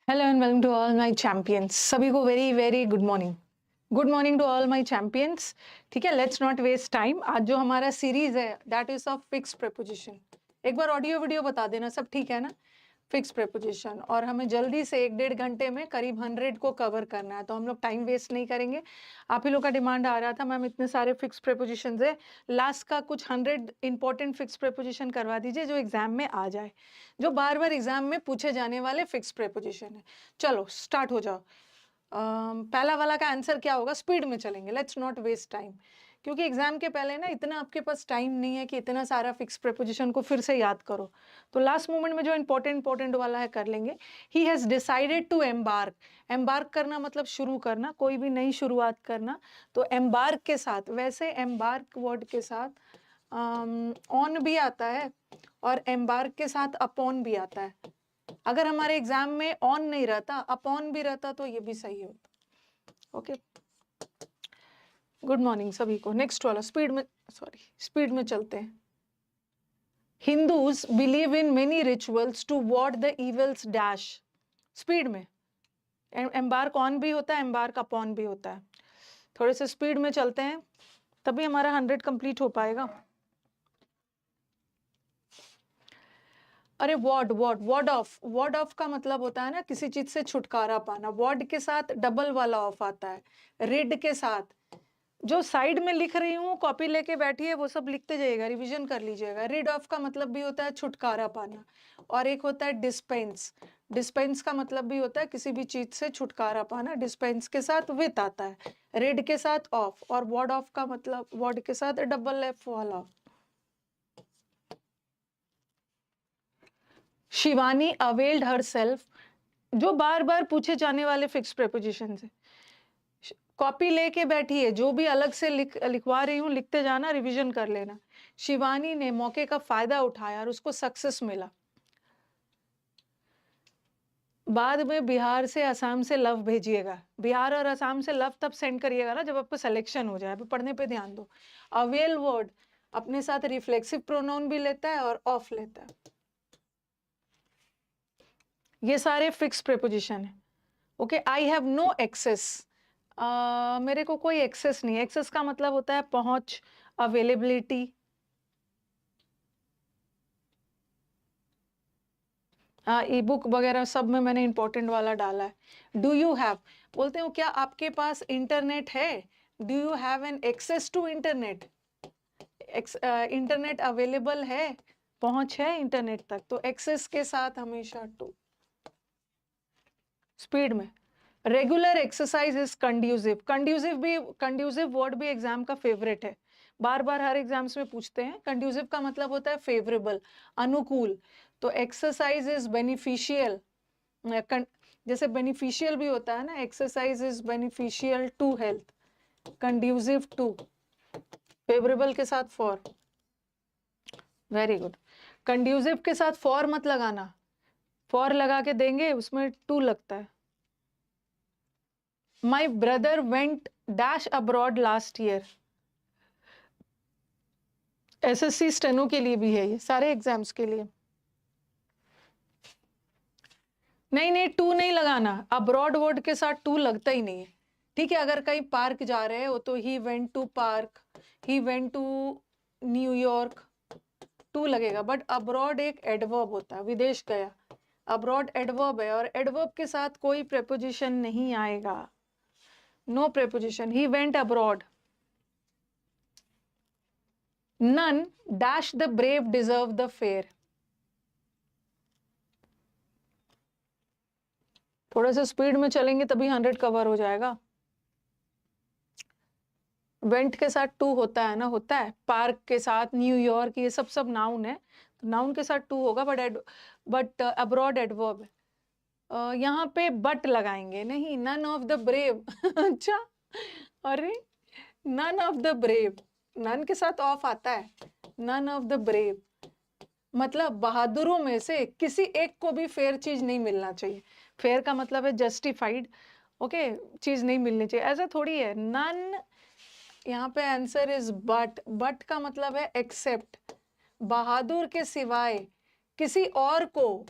Hello and welcome to all my champions. सभी को very very good morning to all my champions. ठीक है, let's not waste time. आज जो हमारा सीरीज है that is of fix preposition. एक बार ऑडियो वीडियो बता देना, सब ठीक है ना? फिक्स प्रेपोजिशन, और हमें जल्दी से 1-1.5 घंटे में करीब 100 को कवर करना है, तो हम लोग टाइम वेस्ट नहीं करेंगे। आप ही लोग का डिमांड आ रहा था मैम इतने सारे फिक्स प्रेपोजिशन है, लास्ट का कुछ 100 इंपॉर्टेंट फिक्स प्रेपोजिशन करवा दीजिए जो एग्जाम में आ जाए, जो बार बार एग्जाम में पूछे जाने वाले फिक्स प्रेपोजिशन है। चलो स्टार्ट हो जाओ। पहला वाला का आंसर क्या होगा? स्पीड में चलेंगे, लेट्स नॉट वेस्ट टाइम, क्योंकि एग्जाम के पहले ना इतना आपके पास टाइम नहीं है कि इतना सारा फिक्स प्रेपोजिशन को फिर से याद करो। तो लास्ट मोमेंट में जो इंपॉर्टेंट वाला है कर लेंगे। He has decided to embark. Embark करना मतलब शुरू करना, कोई भी नई शुरुआत करना। तो एम्बार्क के साथ, वैसे एम्बार्क वर्ड के साथ ऑन भी आता है और एम्बार्क के साथ अपॉन भी आता है। अगर हमारे एग्जाम में ऑन नहीं रहता, अपॉन भी रहता तो ये भी सही होता। ओके, गुड मॉर्निंग सभी को। नेक्स्ट वाला स्पीड में चलते हैं। Hindus believe in many rituals to ward the evils dash. Speed में एम्बार्क ऑन भी होता है, एम्बार्क अपॉन भी होता है। थोड़े से स्पीड में चलते हैं, तभी हमारा 100 कंप्लीट हो पाएगा। अरे वॉर्ड ऑफ का मतलब होता है ना किसी चीज से छुटकारा पाना। वॉर्ड के साथ डबल वाला ऑफ आता है। रिड के साथ, जो साइड में लिख रही हूँ कॉपी लेके बैठी है वो सब लिखते जाइएगा, रिवीजन कर लीजिएगा। रिड ऑफ का मतलब भी होता है छुटकारा पाना, और एक होता है डिस्पेंस। डिस्पेंस का मतलब भी होता है किसी भी चीज से छुटकारा पाना। डिस्पेंस के साथ विथ आता है, रिड के साथ ऑफ, और वॉर्ड ऑफ का मतलब वॉर्ड के साथ डबल एफ वाला। शिवानी अवेल्ड हरसेल्फ, जो बार बार पूछे जाने वाले फिक्स प्रेपोजिशन है। कॉपी लेके बैठी है, जो भी अलग से लिखवा रही हूँ लिखते जाना, रिवीजन कर लेना। शिवानी ने मौके का फायदा उठाया और उसको सक्सेस मिला। बाद में बिहार से असम से लव भेजिएगा। बिहार और असम से लव तब सेंड करिएगा ना जब आपको सिलेक्शन हो जाए। अभी पढ़ने पे ध्यान दो। अवेल वर्ड अपने साथ रिफ्लेक्सिव प्रोनाउन भी लेता है और ऑफ लेता है। ये सारे फिक्स प्रेपोजिशन है। Okay, I have no access. मेरे को कोई एक्सेस नहीं। एक्सेस का मतलब होता है पहुंच, अवेलेबिलिटी। ई बुक वगैरह सब में मैंने इंपॉर्टेंट वाला डाला है। डू यू हैव, बोलते हो क्या आपके पास इंटरनेट है? Do you have an access to internet? Internet available है, पहुंच है इंटरनेट तक, तो एक्सेस के साथ हमेशा टू। स्पीड में regular exercise is conducive. Conducive word भी एग्जाम का फेवरेट है, बार बार हर एग्जाम्स में पूछते हैं। कंड्यूसिव का मतलब होता है फेवरेबल, अनुकूल। तो एक्सरसाइज इज बेनिफिशियल, जैसे बेनिफिशियल भी होता है ना, exercise is beneficial to health. Conducive to, favourable के साथ फॉर। Very good. कंड्यूसिव के साथ फॉर मत लगाना, फॉर लगा के देंगे उसमें टू लगता है। My brother went dash abroad last year. SSC steno के लिए भी है, ये सारे एग्जाम्स के लिए। नहीं टू नहीं लगाना, अब्रॉड वर्ड के साथ टू लगता ही नहीं है। ठीक है, अगर कहीं पार्क जा रहे हो तो he went to park, he went to New York, to लगेगा। बट अब्रॉड एक एडवर्ब होता है, विदेश गया। अब्रॉड एडवर्ब है, और एडवर्ब के साथ कोई प्रेपोजिशन नहीं आएगा, no preposition. He went abroad. None dash the brave deserve the fair. थोड़ा सा स्पीड में चलेंगे तभी 100 कवर हो जाएगा। वेंट के साथ टू होता है ना, होता है। पार्क के साथ न्यूयॉर्क, ये सब नाउन है, तो नाउन के साथ टू होगा। बट अब्रॉड एडवर्ब है। यहाँ पे बट लगाएंगे नहीं, नन ऑफ द ब्रेव। अच्छा, अरे none of the brave, none के साथ ऑफ आता है। नन ऑफ द ब्रेव मतलब बहादुरों में से किसी एक को भी फेयर चीज नहीं मिलना चाहिए। फेयर का मतलब है जस्टिफाइड। ओके, चीज नहीं मिलनी चाहिए, ऐसा थोड़ी है। नन, यहाँ पे आंसर इज बट। बट का मतलब है एक्सेप्ट, बहादुर के सिवाय किसी और को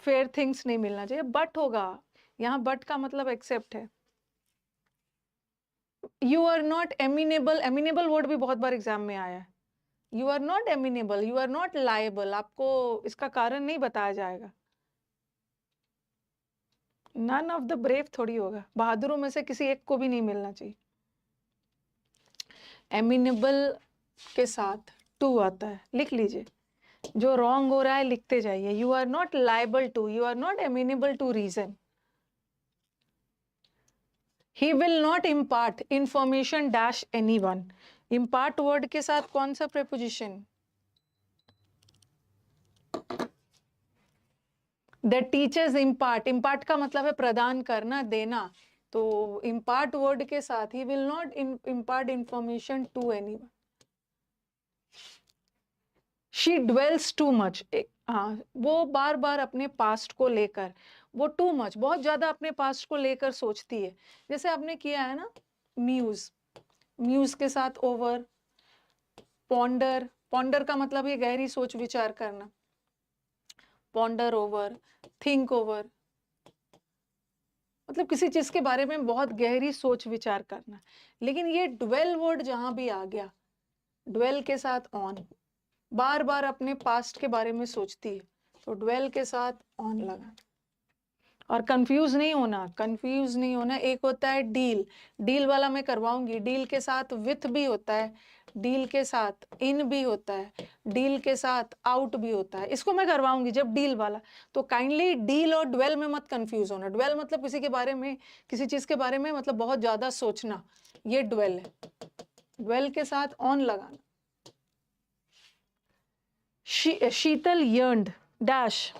फेयर थिंग्स नहीं मिलना चाहिए, बट होगा। यहाँ बट का मतलब एक्सेप्ट है। You are not amenable, amenable word भी बहुत बार एग्जाम में आया है। You are not amenable, you are not liable, आपको इसका कारण नहीं बताया जाएगा। नन ऑफ द ब्रेव थोड़ी होगा, बहादुरों में से किसी एक को भी नहीं मिलना चाहिए। एमिनेबल के साथ टू आता है, लिख लीजिए। जो रॉन्ग हो रहा है लिखते जाइए। You are not liable to, you are not amenable to reason. He will not impart information dash anyone. Impart word के साथ कौन सा preposition? The teachers impart. Impart का मतलब है प्रदान करना, देना। तो impart word के साथ he will not impart information to anyone. She dwells too much. हाँ, वो बार बार अपने पास्ट को लेकर, वो टू मच, बहुत ज्यादा अपने पास्ट को लेकर सोचती है। जैसे आपने किया है ना म्यूज, म्यूज के साथ ओवर, पॉन्डर, पॉन्डर का मतलब ये गहरी सोच विचार करना, पॉन्डर ओवर, थिंक ओवर, मतलब किसी चीज के बारे में बहुत गहरी सोच विचार करना। लेकिन ये ड्वेल वर्ड जहां भी आ गया, ड्वेल के साथ ऑन, बार बार अपने पास्ट के बारे में सोचती है, तो ड्वेल के साथ ऑन लगा। और कंफ्यूज नहीं होना, कंफ्यूज नहीं होना। एक होता है डील, डील वाला मैं करवाऊंगी, डील के साथ विथ भी होता है, डील के साथ इन भी होता है, डील के साथ आउट भी होता है, इसको मैं करवाऊंगी जब डील वाला। तो काइंडली डील और ड्वेल में मत कंफ्यूज होना। ड्वेल मतलब किसी के बारे में, किसी चीज के बारे में मतलब बहुत ज्यादा सोचना, ये ड्वेल है। ड्वेल के साथ ऑन लगाना। शीतल यर्न्ड डैश,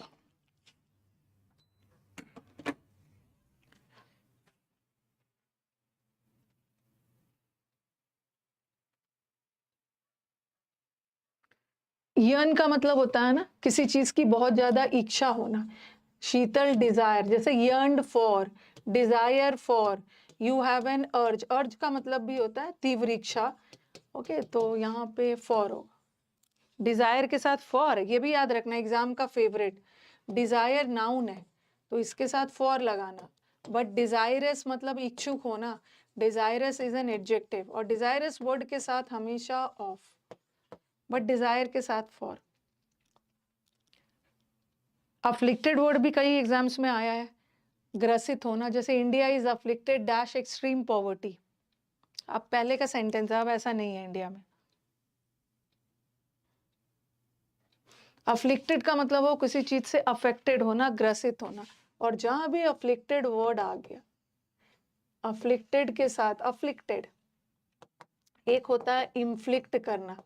यर्न का मतलब होता है ना किसी चीज की बहुत ज्यादा इच्छा होना। शीतल डिजायर, जैसे yearned for, desire for, you have an urge, urge का मतलब भी होता है तीव्र इच्छा। ओके, तो यहाँ पे फॉर होगा, डिजायर के साथ फॉर, ये भी याद रखना एग्जाम का फेवरेट। डिजायर नाउन है तो इसके साथ फॉर लगाना, बट डिजायरस मतलब इच्छुक होना, डिजायरस इज एन एडजेक्टिव, और डिजायरस वर्ड के साथ हमेशा ऑफ, बट डिजायर के साथ फॉर। अफ्लिक्टेड वर्ड भी कई एग्जाम्स में आया है, ग्रसित होना, जैसे India is afflicted dash extreme poverty. अब पहले का सेंटेंस है, अब ऐसा नहीं है इंडिया में। अफ्लिक्टेड का मतलब हो किसी चीज से अफेक्टेड होना, ग्रसित होना। और जहां भी अफ्लिक्टेड वर्ड आ गया, अफ्लिक्टेड के साथ अफ्लिक्टेड, एक होता है इन्फ्लिक्ट करना,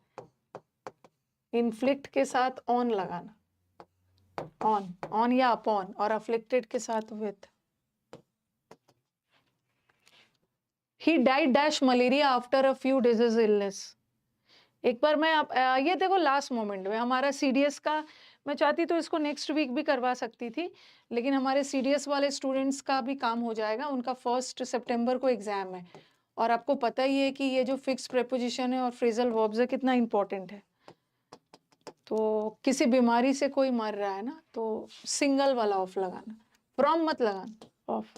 इन्फ्लिक्ट के साथ ऑन लगाना, ऑन, ऑन या अपॉन, और अफ्लिक्टेड के साथ with. He died dash malaria after a few disease illness. एक बार मैं ये देखो लास्ट मोमेंट में हमारा सीडीएस का, मैं चाहती तो इसको नेक्स्ट वीक भी करवा सकती थी, लेकिन हमारे सीडीएस वाले स्टूडेंट्स का भी काम हो जाएगा, उनका 1 सितंबर को एग्जाम है। और आपको पता ही है कि ये जो फिक्स प्रेपोजिशन है और फ्रेजल वर्ब्स है कितना इंपॉर्टेंट है। तो किसी बीमारी से कोई मर रहा है ना, तो सिंगल वाला ऑफ लगाना, फ्रॉम मत लगाना, of.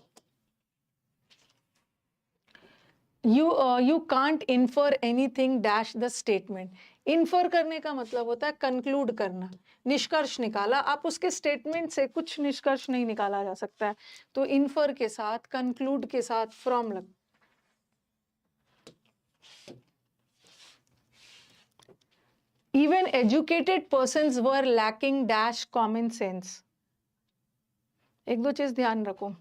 You can't infer anything dash the statement. Infer करने का मतलब होता है कंक्लूड करना, निष्कर्ष निकाला। आप उसके स्टेटमेंट से कुछ निष्कर्ष नहीं निकाला जा सकता है, तो इन्फर के साथ, कंक्लूड के साथ फ्रॉम लग। इवन एजुकेटेड पर्सन्स वर लैकिंग डैश कॉमन सेंस। एक दो चीज ध्यान रखो,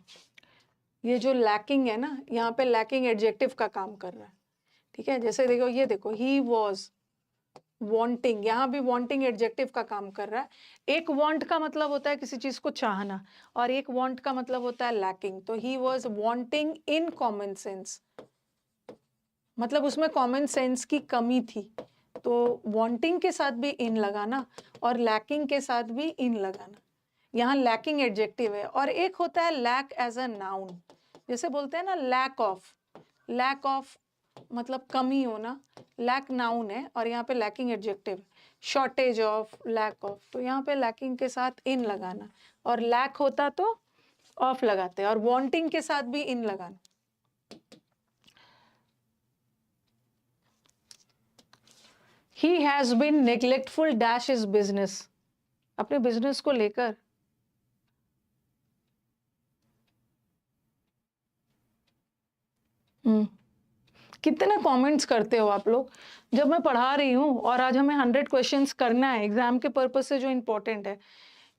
ये जो लैकिंग है ना, यहाँ पे लैकिंग एडजेक्टिव का काम कर रहा है, ठीक है। जैसे देखो, ये देखो, ही वॉज वांटिंग, यहाँ भी वांटिंग एडजेक्टिव का काम कर रहा है। एक वांट का मतलब होता है किसी चीज को चाहना, और एक वांट का मतलब होता है लैकिंग। तो he was wanting in common sense, मतलब उसमें कॉमन सेंस की कमी थी, तो वांटिंग के साथ भी इन लगाना और लैकिंग के साथ भी इन लगाना। यहाँ लैकिंग एडजेक्टिव है। और एक होता है लैक एज अ नाउन, जैसे बोलते हैं ना लैक ऑफ, लैक ऑफ मतलब कमी होना, लैक नाउन है और यहाँ पे lacking adjective, shortage of, lack of, तो यहाँ पे लैकिंग के साथ इन लगाना। और लैक होता तो ऑफ लगाते हैं, और वांटिंग के साथ भी इन लगाना। He has been neglectful dash his business, अपने बिजनेस को लेकर। कितने कमेंट्स करते हो आप लोग जब मैं पढ़ा रही हूँ, और आज हमें 100 क्वेश्चंस करना है एग्जाम के पर्पज से जो इम्पोर्टेंट है,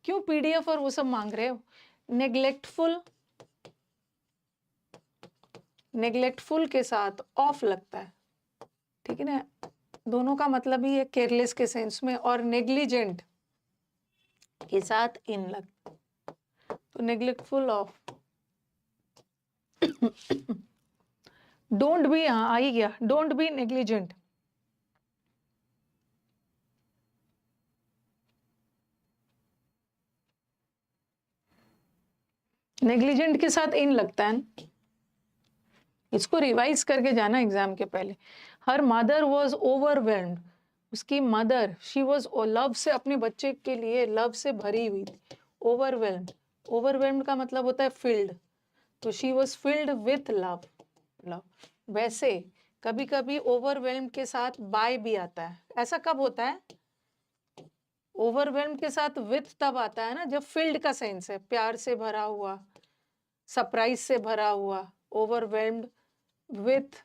क्यों पीडीएफ और वो सब मांग रहे हो? नेग्लेक्टफुल के साथ ऑफ लगता है, ठीक है ना, दोनों का मतलब ही है केयरलेस के सेंस में, और नेग्लिजेंट के साथ इन लगता, तो नेग्लेक्टफुल ऑफ। डोंट बी, हाँ आ ही गया, डोंट बी नेग्लिजेंट। नेग्लिजेंट के साथ इन लगता है, इसको रिवाइज करके जाना एग्जाम के पहले। हर मदर वॉज ओवरवेल्म्ड, उसकी मदर शी वॉज लव से, अपने बच्चे के लिए लव से भरी हुई थी। ओवरवेल्म्ड, ओवरवेल्म्ड का मतलब होता है फिल्ड, तो she was filled with love. Love वैसे कभी कभी ओवरवेल्म्ड के साथ बाय भी आता है, ऐसा कब होता है? ओवरवेल्म्ड के साथ विथ तब आता है ना जब फील्ड का सेंस है, प्यार से भरा हुआ, सरप्राइज से भरा हुआ। ओवरवेल्म्ड विथ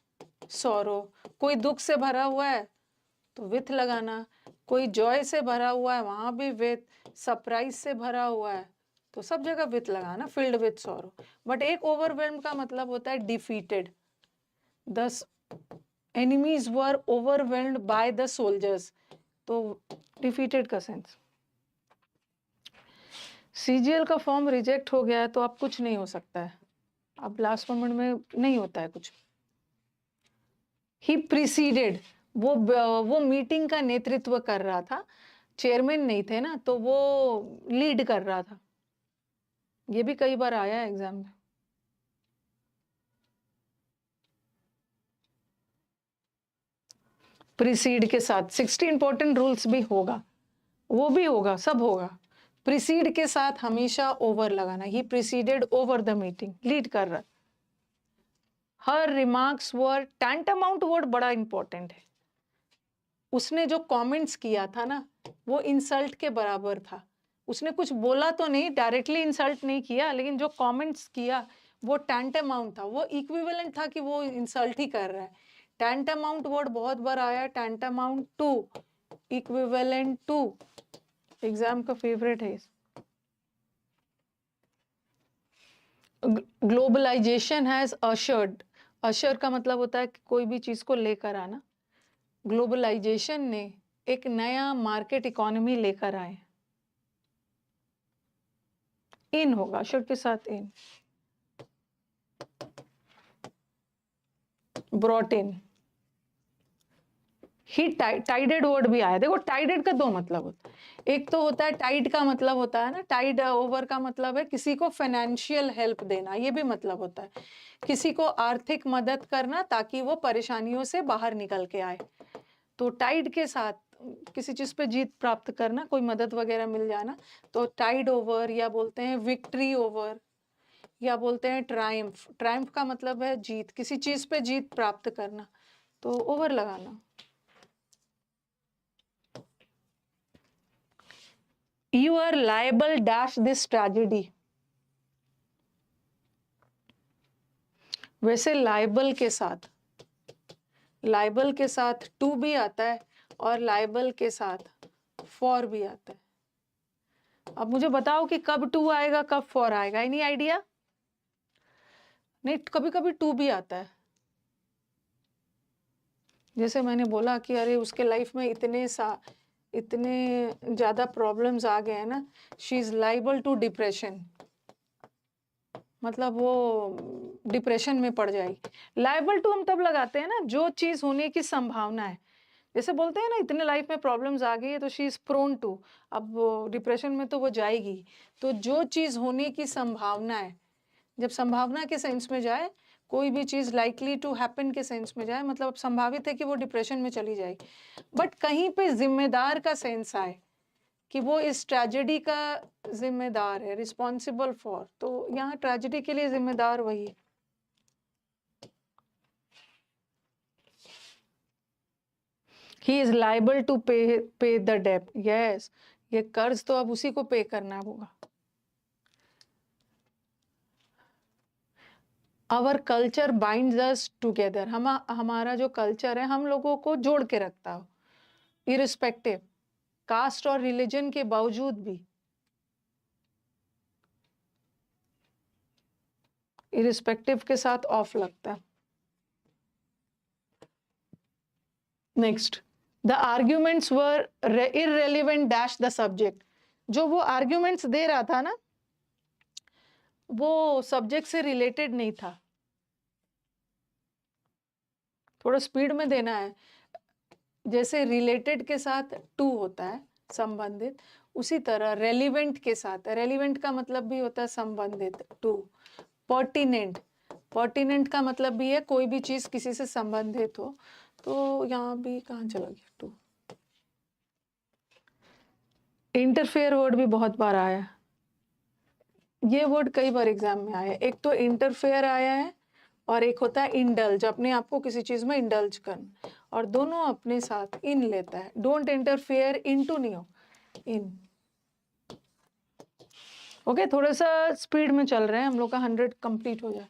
सॉरो, कोई दुख से भरा हुआ है तो विथ लगाना, कोई जॉय से भरा हुआ है वहां भी विथ, सरप्राइज से भरा हुआ है तो सब जगह विथ लगाना, फील्ड विथ सॉरो। बट एक ओवरवेल्म्ड का मतलब होता है defeated, the enemies were overwhelmed by the soldiers, तो डिफीटेड का सेंस। सीजीएल का फॉर्म रिजेक्ट हो गया है तो अब कुछ नहीं हो सकता है, अब लास्ट मोमेंट में नहीं होता है कुछ। ही प्रीसीडेड, वो मीटिंग का नेतृत्व कर रहा था, चेयरमैन नहीं थे ना, तो वो लीड कर रहा था। ये भी कई बार आया है एग्जाम में। प्रीसीड के साथ 60 इंपॉर्टेंट रूल्स भी होगा, वो भी होगा, सब होगा। प्रीसीड के साथ हमेशा ओवर लगाना, he preceded over the meeting, lead कर रहा। हर रिमार्क्स वर, टैंटामाउंट वर्ड बड़ा इंपॉर्टेंट है। उसने जो कमेंट्स किया था ना वो इंसल्ट के बराबर था, उसने कुछ बोला तो नहीं, डायरेक्टली इंसल्ट नहीं किया, लेकिन जो कमेंट्स किया वो टैंटामाउंट था, वो इक्विवेलेंट था कि वो इंसल्ट ही कर रहा है। टैंटामाउंट वर्ड बहुत बार आया, टैंटामाउंट टू, इक्विवेलेंट टू, एग्जाम का फेवरेट है। ग्लोबलाइजेशन हैज अशर्ड, अशर का मतलब होता है कि कोई भी चीज को लेकर आना। ग्लोबलाइजेशन ने एक नया मार्केट इकोनॉमी लेकर आए, इन होगा अशर के साथ इन। ब्रॉट इन, ही टाइडेड वर्ड भी आया। देखो टाइडेड का दो मतलब होता है, एक तो होता है टाइड का मतलब होता है ना, टाइड ओवर का मतलब है किसी को फाइनेंशियल हेल्प देना, ये भी मतलब होता है किसी को आर्थिक मदद करना ताकि वो परेशानियों से बाहर निकल के आए। तो टाइड के साथ किसी चीज पे जीत प्राप्त करना, कोई मदद वगैरह मिल जाना, तो टाइड ओवर, या बोलते हैं विक्ट्री ओवर, या बोलते हैं ट्रायम्फ। ट्रायम्फ का मतलब है जीत, किसी चीज पे जीत प्राप्त करना, तो ओवर लगाना। You are liable dash this tragedy, वैसे लाइबल के साथ, लाइबल के साथ टू भी आता है और लाइबल के साथ फॉर भी आता है। अब मुझे बताओ कि कब टू आएगा कब फॉर आएगा, एनी आइडिया? नहीं, कभी कभी टू भी आता है, जैसे मैंने बोला कि अरे उसके लाइफ में इतने ज्यादा प्रॉब्लम्स आ गए हैं ना, she is liable to depression, मतलब वो डिप्रेशन में पड़ जाएगी। लाइबल टू हम तब लगाते हैं ना जो चीज होने की संभावना है, जैसे बोलते हैं ना इतने लाइफ में प्रॉब्लम्स आ गई है तो शी इज प्रोन टू, अब वो डिप्रेशन में तो वो जाएगी। तो जो चीज होने की संभावना है, जब संभावना के सेंस में जाए, कोई भी चीज लाइकली टू हैपन के सेंस में जाए, मतलब संभावित है कि वो डिप्रेशन में चली जाएगी। बट कहीं पे जिम्मेदार का सेंस आए, कि वो इस ट्रेजेडी का जिम्मेदार है, रिस्पॉन्सिबल फॉर, तो यहाँ ट्रेजेडी के लिए जिम्मेदार वही है। He is liable to pay the debt, yes, ये कर्ज तो अब उसी को पे करना होगा। Our culture binds us together, हमारा जो कल्चर है हम लोगों को जोड़ के रखता हो, इरिस्पेक्टिव कास्ट और रिलीजन के बावजूद भी, इरिस्पेक्टिव के साथ ऑफ लगता है। Next, the arguments were irrelevant dash the subject, जो वो आर्ग्यूमेंट्स दे रहा था ना वो सब्जेक्ट से रिलेटेड नहीं था। थोड़ा स्पीड में देना है, जैसे रिलेटेड के साथ टू होता है संबंधित, उसी तरह रेलिवेंट के साथ, रेलिवेंट का मतलब भी होता है संबंधित टू। पर्टिनेंट, पर्टिनेंट का मतलब भी है कोई भी चीज किसी से संबंधित हो, तो यहाँ भी कहाँ चला गया टू। इंटरफेयर वर्ड भी बहुत बार आया, ये वर्ड कई बार एग्जाम में आया। एक तो इंटरफेयर आया है और एक होता है इंडल्ज, अपने आप को किसी चीज में इंडल्ज करना, और दोनों अपने साथ इन लेता है। डोंट इंटरफेयर इनटू नहीं हो, इन। ओके, थोड़ा सा स्पीड में चल रहे हैं हम लोग का, 100 कंप्लीट हो जाए।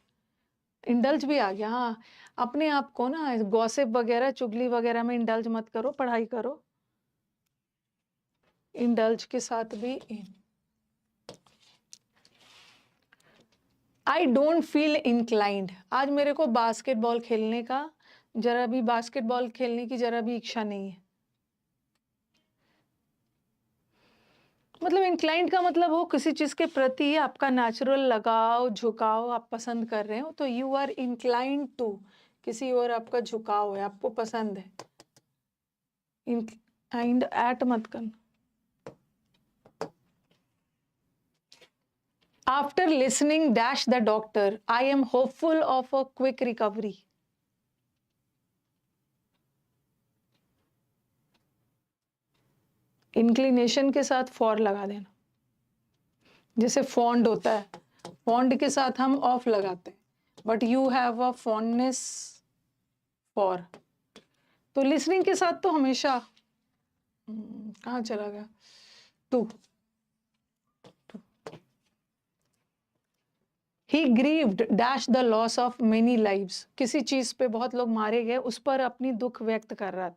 इंडल्ज भी आ गया, हाँ, अपने आप को ना गॉसिप वगैरह चुगली वगैरह में इंडल्ज मत करो, पढ़ाई करो। इंडल्ज के साथ भी इन। आई डोंट फील इंक्लाइंड, आज मेरे को बास्केटबॉल खेलने का जरा भी, बास्केटबॉल खेलने की जरा भी इच्छा नहीं है। मतलब इंक्लाइंड का मतलब हो किसी चीज के प्रति आपका नेचुरल लगाव, झुकाव, आप पसंद कर रहे हो, तो यू आर इंक्लाइंड टू, किसी और आपका झुकाव है, आपको पसंद है। इंक्लाइंड एट मत करना। After listening dash the doctor, I am hopeful of a quick recovery. Inclination के साथ फॉर लगा देना, जैसे फॉन्ड होता है, फॉन्ड के साथ हम ऑफ लगाते हैं, but you have a fondness for, तो लिसनिंग के साथ तो हमेशा कहाँ चला गया to. He grieved dash the loss of many lives, किसी चीज पे बहुत लोग मारे गए, उस पर अपनी दुख व्यक्त कर रहा था।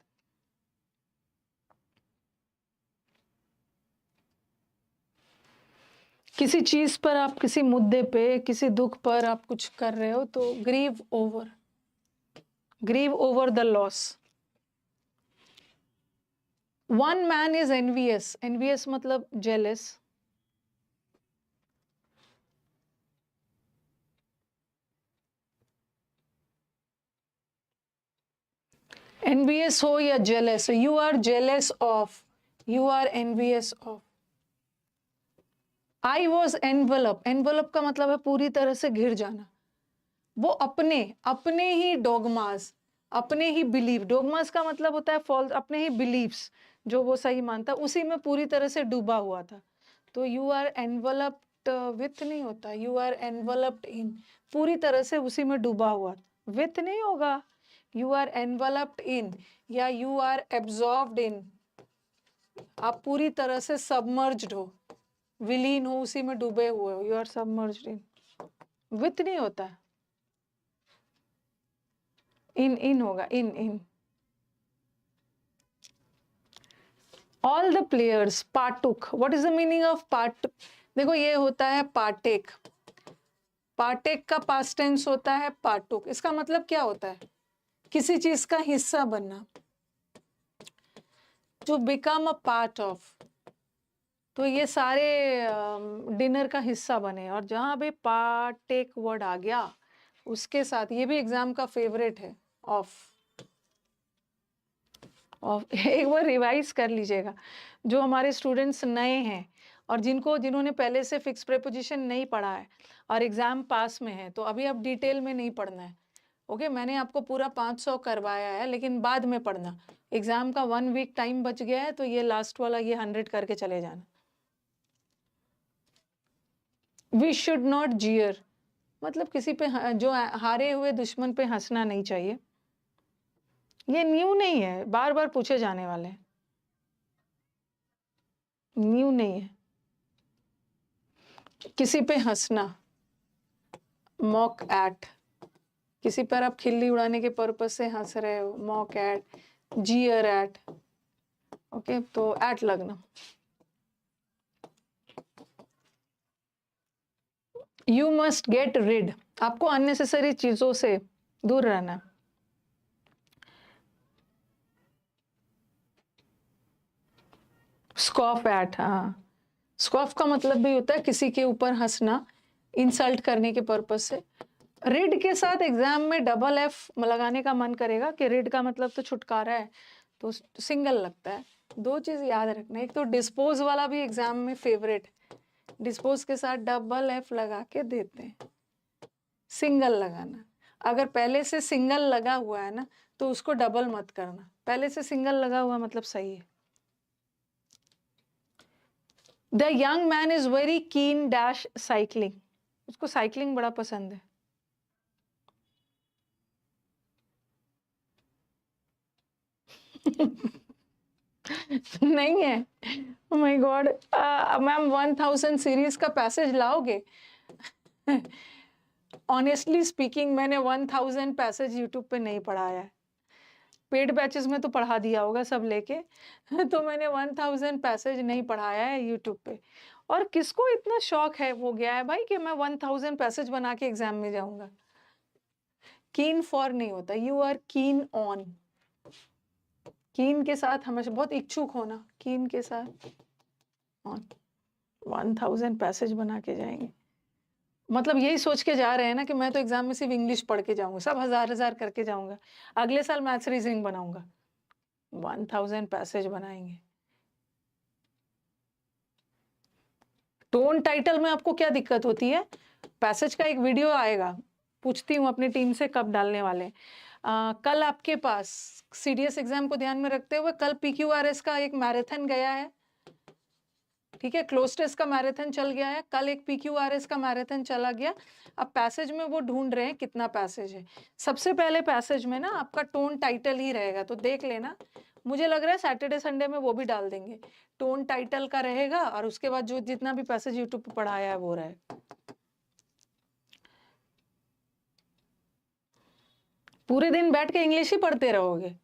किसी चीज पर आप, किसी मुद्दे पे, किसी दुख पर आप कुछ कर रहे हो, तो grieve over, grieve over the loss. One man is envious, envious मतलब जेलस। एनवियस हो या jealous, you are jealous of, you are envious of. I was envelop, envelop का मतलब है पूरी तरह से घिर जाना। वो अपने अपने ही डोगमास, अपने ही बिलीव, डोगमास का मतलब होता है फॉल्स, अपने ही बिलीव्स जो वो सही मानता, उसी में पूरी तरह से डूबा हुआ था। तो यू आर एनवलप्ड विथ नहीं होता, यू आर एनवलप्ड इन, पूरी तरह से उसी में डूबा हुआ, विथ नहीं होगा। यू आर एनवलप्ड इन या यू आर एब्जॉर्ब्ड इन, आप पूरी तरह से सबमर्ज्ड हो, विलीन हो, उसी में डूबे हुए हो, you are submerged in. With नहीं होता है, इन होगा, in. All the players partook, what is the meaning of part? देखो ये होता है पार्टेक, पार्टेक का पास्ट टेंस होता है पार्टुक। इसका मतलब क्या होता है? किसी चीज का हिस्सा बनना, to become a part of. तो ये सारे डिनर का हिस्सा बने, और जहां भी पार्टेक वर्ड आ गया उसके साथ, ये भी एग्जाम का फेवरेट है, ऑफ। एक बार रिवाइज कर लीजिएगा, जो हमारे स्टूडेंट्स नए हैं और जिन्होंने पहले से फिक्स प्रेपोजिशन नहीं पढ़ा है और एग्जाम पास में है, तो अभी अब डिटेल में नहीं पढ़ना है, ओके मैंने आपको पूरा 500 करवाया है, लेकिन बाद में पढ़ना, एग्जाम का 1 वीक टाइम बच गया है, तो ये लास्ट वाला ये 100 करके चले जाना। वी शुड नॉट जियर, मतलब किसी पे जो हारे हुए दुश्मन पे हंसना नहीं चाहिए। ये न्यू नहीं है, बार बार पूछे जाने वाले हैं, न्यू नहीं है। किसी पे हंसना, मॉक एट, किसी पर आप खिल्ली उड़ाने के पर्पस से हंस रहे हो, mock at, Jeeyar eight, okay तो एट लगना। यू मस्ट गेट रिड, आपको अननेसेसरी चीजों से दूर रहना। स्कॉफ एट, हाँ स्कॉफ का मतलब भी होता है किसी के ऊपर हंसना, इंसल्ट करने के पर्पस से। रिड के साथ एग्जाम में डबल एफ लगाने का मन करेगा कि रिड का मतलब तो छुटकारा है, तो सिंगल लगता है। दो चीज याद रखना, एक तो डिस्पोज वाला भी एग्जाम में फेवरेट, डिस्पोज के साथ डबल एफ लगा के देते हैं, सिंगल लगाना। अगर पहले से सिंगल लगा हुआ है ना तो उसको डबल मत करना, पहले से सिंगल लगा हुआ मतलब सही है। The young man is very keen dash cycling, उसको साइकिलिंग बड़ा पसंद है। नहीं है, माय गॉड मैम 1000 सीरीज का पैसेज लाओगे? ऑनेस्टली स्पीकिंग मैंने 1000 पैसेज यूट्यूब पे नहीं पढ़ाया है, पेड बैचेस में तो पढ़ा दिया होगा सब लेके, तो मैंने 1000 पैसेज नहीं पढ़ाया है यूट्यूब पे। और किसको इतना शौक है हो गया है भाई कि मैं 1000 पैसेज बना के एग्जाम में जाऊंगा? कीन फॉर नहीं होता, यू आर कीन ऑन, कीन के साथ हमेशा बहुत इच्छुक होना, कीन के साथ ऑन। 1000 पैसेज बना के जाएंगे, मतलब यही सोच के जा रहे हैं ना कि मैं तो एग्जाम में सिर्फ इंग्लिश पढ़ के जाऊंगा, सब 1000 करके जाऊंगा, अगले साल मैथ्स रीजनिंग बनाऊंगा, 1000 पैसेज बनाएंगे। टोन टाइटल में आपको क्या दिक्कत होती है? पैसेज का एक वीडियो आएगा, पूछती हूँ अपनी टीम से कब डालने वाले। कल आपके पास सीडीएस एग्जाम को ध्यान में रखते हुए कल पीक्यूआरएस का एक मैराथन गया है, ठीक है, क्लोज टेस्ट का मैराथन चल गया है, कल एक पीक्यूआरएस का मैराथन चला गया। अब पैसेज में वो ढूंढ रहे हैं कितना पैसेज है। सबसे पहले पैसेज में ना आपका टोन टाइटल ही रहेगा, तो देख लेना, मुझे लग रहा है सैटरडे संडे में वो भी डाल देंगे, टोन टाइटल का रहेगा, और उसके बाद जो जितना भी पैसेज यूट्यूब पे पढ़ाया है वो रहे। पूरे दिन बैठ के इंग्लिश ही पढ़ते रहोगे,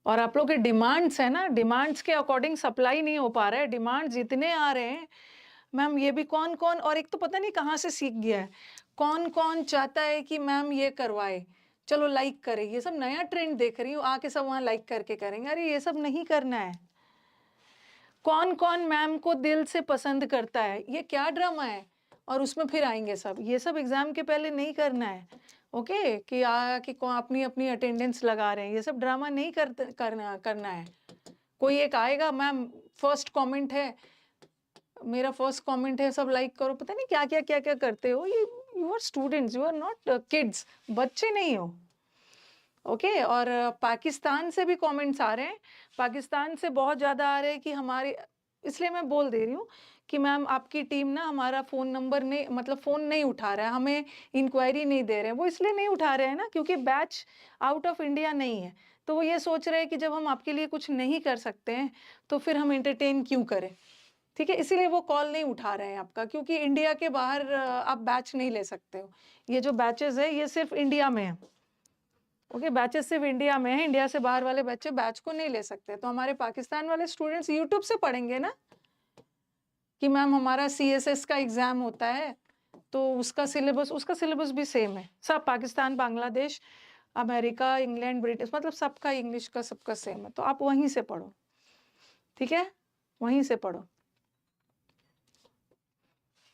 और आप लोग के डिमांड्स है ना, डिमांड्स के अकॉर्डिंग सप्लाई नहीं हो पा रहा है, डिमांड्स इतने आ रहे हैं मैम, ये भी कौन कौन, और एक तो पता नहीं कहाँ से सीख गया है, कौन कौन चाहता है कि मैम ये करवाए, चलो लाइक करें, ये सब नया ट्रेंड देख रही हूँ, आके सब वहाँ लाइक करके करेंगे, अरे ये सब नहीं करना है। कौन कौन मैम को दिल से पसंद करता है, ये क्या ड्रामा है, और उसमें फिर आएंगे सब, ये सब एग्जाम के पहले नहीं करना है। ओके कि अपनी अपनी अटेंडेंस लगा रहे हैं, ये सब ड्रामा नहीं करना है। कोई एक आएगा, मैम फर्स्ट कमेंट है, मेरा फर्स्ट कमेंट है, सब लाइक करो, पता नहीं क्या क्या क्या क्या करते हो। ये you are students, you are not kids, बच्चे नहीं हो। ओके और पाकिस्तान से भी कमेंट्स आ रहे हैं, पाकिस्तान से बहुत ज़्यादा आ रहे हैं कि हमारे, इसलिए मैं बोल दे रही हूँ कि मैम आपकी टीम ना हमारा फ़ोन नंबर नहीं, मतलब फ़ोन नहीं उठा रहा है, हमें इंक्वायरी नहीं दे रहे हैं। वो इसलिए नहीं उठा रहे हैं ना क्योंकि बैच आउट ऑफ इंडिया नहीं है, तो वो ये सोच रहे हैं कि जब हम आपके लिए कुछ नहीं कर सकते हैं तो फिर हम एंटरटेन क्यों करें, ठीक है, इसीलिए वो कॉल नहीं उठा रहे हैं आपका, क्योंकि इंडिया के बाहर आप बैच नहीं ले सकते हो। ये जो बैचेस है ये सिर्फ इंडिया में है। ओके बैचेस सिर्फ इंडिया में है, इंडिया से बाहर वाले बच्चे बैच को नहीं ले सकते। तो हमारे पाकिस्तान वाले स्टूडेंट्स यूट्यूब से पढ़ेंगे ना कि मैम हमारा CSS का एग्जाम होता है, तो उसका सिलेबस भी सेम है, सब Pakistan, Bangladesh, America, England, British, मतलब सबका इंग्लिश का सबका सेम है, तो आप वहीं से पढ़ो, ठीक है, वहीं से पढ़ो।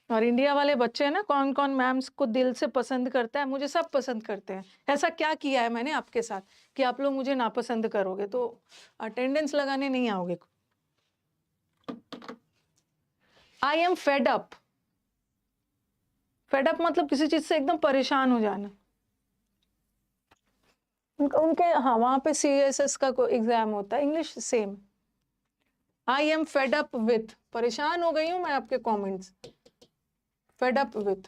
और इंडिया वाले बच्चे हैं ना, कौन कौन मैम्स को दिल से पसंद करता है, मुझे सब पसंद करते हैं। ऐसा क्या किया है मैंने आपके साथ कि आप लोग मुझे नापसंद करोगे, तो अटेंडेंस लगाने नहीं आओगे। I am fed up, fed up मतलब किसी चीज से एकदम परेशान हो जाना। उनके हाँ वहाँ पे CSS का कोई एग्जाम होता है, English same. I am fed up with, परेशान हो गई हूँ मैं आपके comments. Fed up with,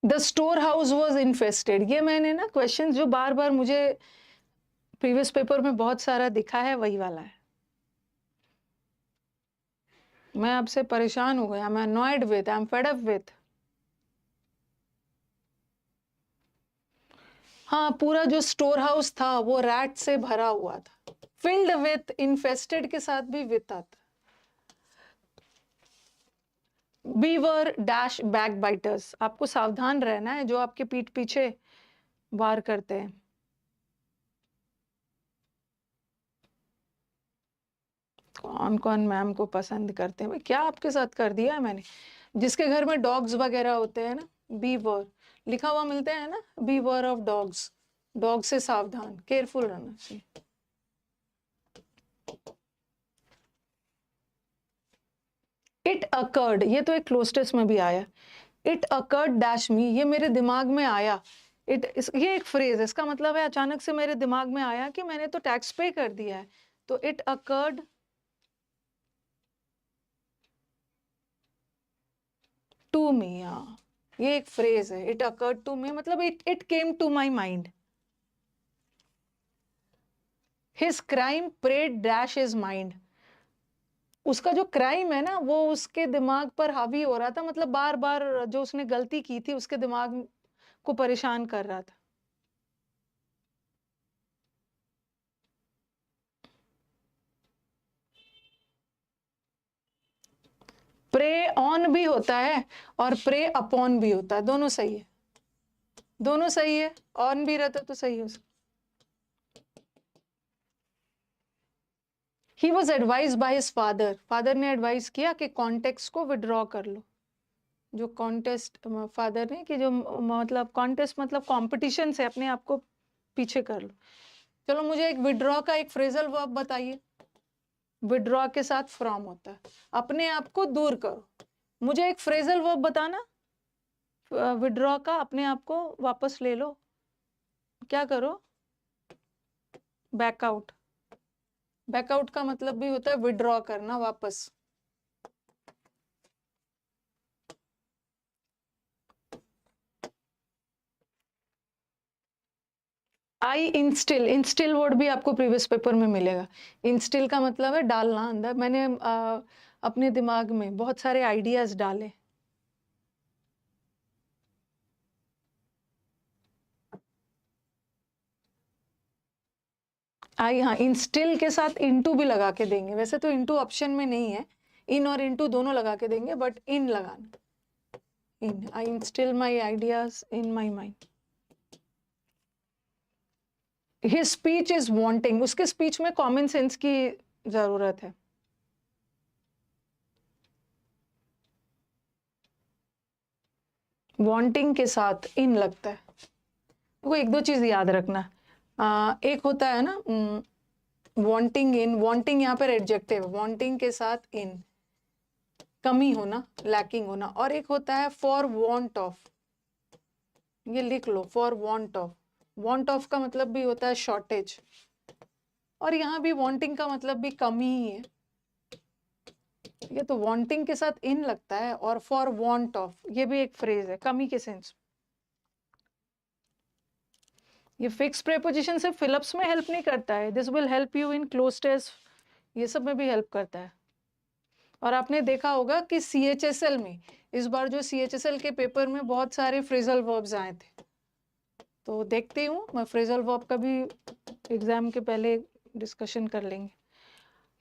the store house was infested, ये मैंने ना क्वेश्चन जो बार बार मुझे प्रीवियस पेपर में बहुत सारा दिखा है वही वाला है। मैं आपसे परेशान हो गया, मैं annoyed with, I am fed up with. हाँ पूरा जो स्टोर हाउस था वो रैट से भरा हुआ था। फिल्ड विथ, इन्फेस्टेड के साथ भी विथ आता। बीवर डैश बैक बाइटर्स, आपको सावधान रहना है जो आपके पीठ पीछे वार करते हैं। कौन कौन मैम को पसंद करते हैं भाई, क्या आपके साथ कर दिया है मैंने। जिसके घर में डॉग्स वगैरह होते हैं ना, बीवर लिखा हुआ मिलता है ना, बीवर ऑफ डॉग्स, डॉग से सावधान, केयरफुल रहना चाहिए। इट अकर्ड, ये तो एक क्लोज टेस्ट में भी आया। इट अकर्ड डैश मी, ये मेरे दिमाग में आया। ये एक फ्रेज है, इसका मतलब है अचानक से मेरे दिमाग में आया कि मैंने तो टैक्स पे कर दिया है। तो इट अकर्ड टू मी, हाँ ये एक फ्रेज है, इट अकर्ड टू मी मतलब it came to my mind. His crime preyed dash his mind, उसका जो क्राइम है ना वो उसके दिमाग पर हावी हो रहा था, मतलब बार बार जो उसने गलती की थी उसके दिमाग को परेशान कर रहा था। प्रे ऑन भी होता है और प्रे अपॉन भी होता है, दोनों सही है, दोनों सही है, ऑन भी रहता तो सही है उसका। He was advise by his father, father ने एडवाइस किया कि कॉन्टेक्स्ट को विड्रॉ कर लो। जो कॉन्टेस्ट फादर ने कि जो मतलब कॉन्टेस्ट मतलब कॉम्पिटिशन से अपने आप को पीछे कर लो। चलो मुझे एक विड्रॉ का एक फ्रेजल वर्ब बताइए। विड्रॉ के साथ फ्रॉम होता है, अपने आप को दूर करो। मुझे एक फ्रेजल वर्ब बताना, विड्रॉ का, अपने आप को वापस ले लो, क्या करो, बैकआउट। बैकआउट का मतलब भी होता है विड्रॉ करना, वापस। आई इंस्टिल, इंस्टिल वर्ड भी आपको प्रीवियस पेपर में मिलेगा। इंस्टिल का मतलब है डालना अंदर। मैंने अपने दिमाग में बहुत सारे आइडियाज डाले। आई, हाँ इंस्टिल के साथ इनटू भी लगा के देंगे, वैसे तो इनटू ऑप्शन में नहीं है, इन और इनटू दोनों लगा के देंगे, बट इन लगाना, in. I instil my ideas in my mind. His speech is wanting, उसके स्पीच में कॉमन सेंस की जरूरत है। वांटिंग के साथ इन लगता है। वो एक दो चीज याद रखना, एक होता है ना वांटिंग इन, वांटिंग यहाँ पर एडजेक्टिव, वांटिंग के साथ इन कमी होना, लैकिंग होना, और एक होता है फॉर वांट ऑफ, ये लिख लो, for want of. Want of का मतलब भी होता है शॉर्टेज, और यहाँ भी वांटिंग का मतलब भी कमी ही है। ये तो वांटिंग के साथ इन लगता है, और फॉर वांट ऑफ ये भी एक फ्रेज है, कमी के सेंस। ये फिक्स प्रेपोजिशन से फिलअप्स में हेल्प नहीं करता है, this will help you in cloze test, ये सब में भी हेल्प करता है। और आपने देखा होगा कि CHSL में इस बार जो CHSL के पेपर में बहुत सारे फ्रेजल वर्ब्स आए थे, तो देखती हूँ मैं फ्रेजल वर्ब का भी एग्जाम के पहले डिस्कशन कर लेंगे।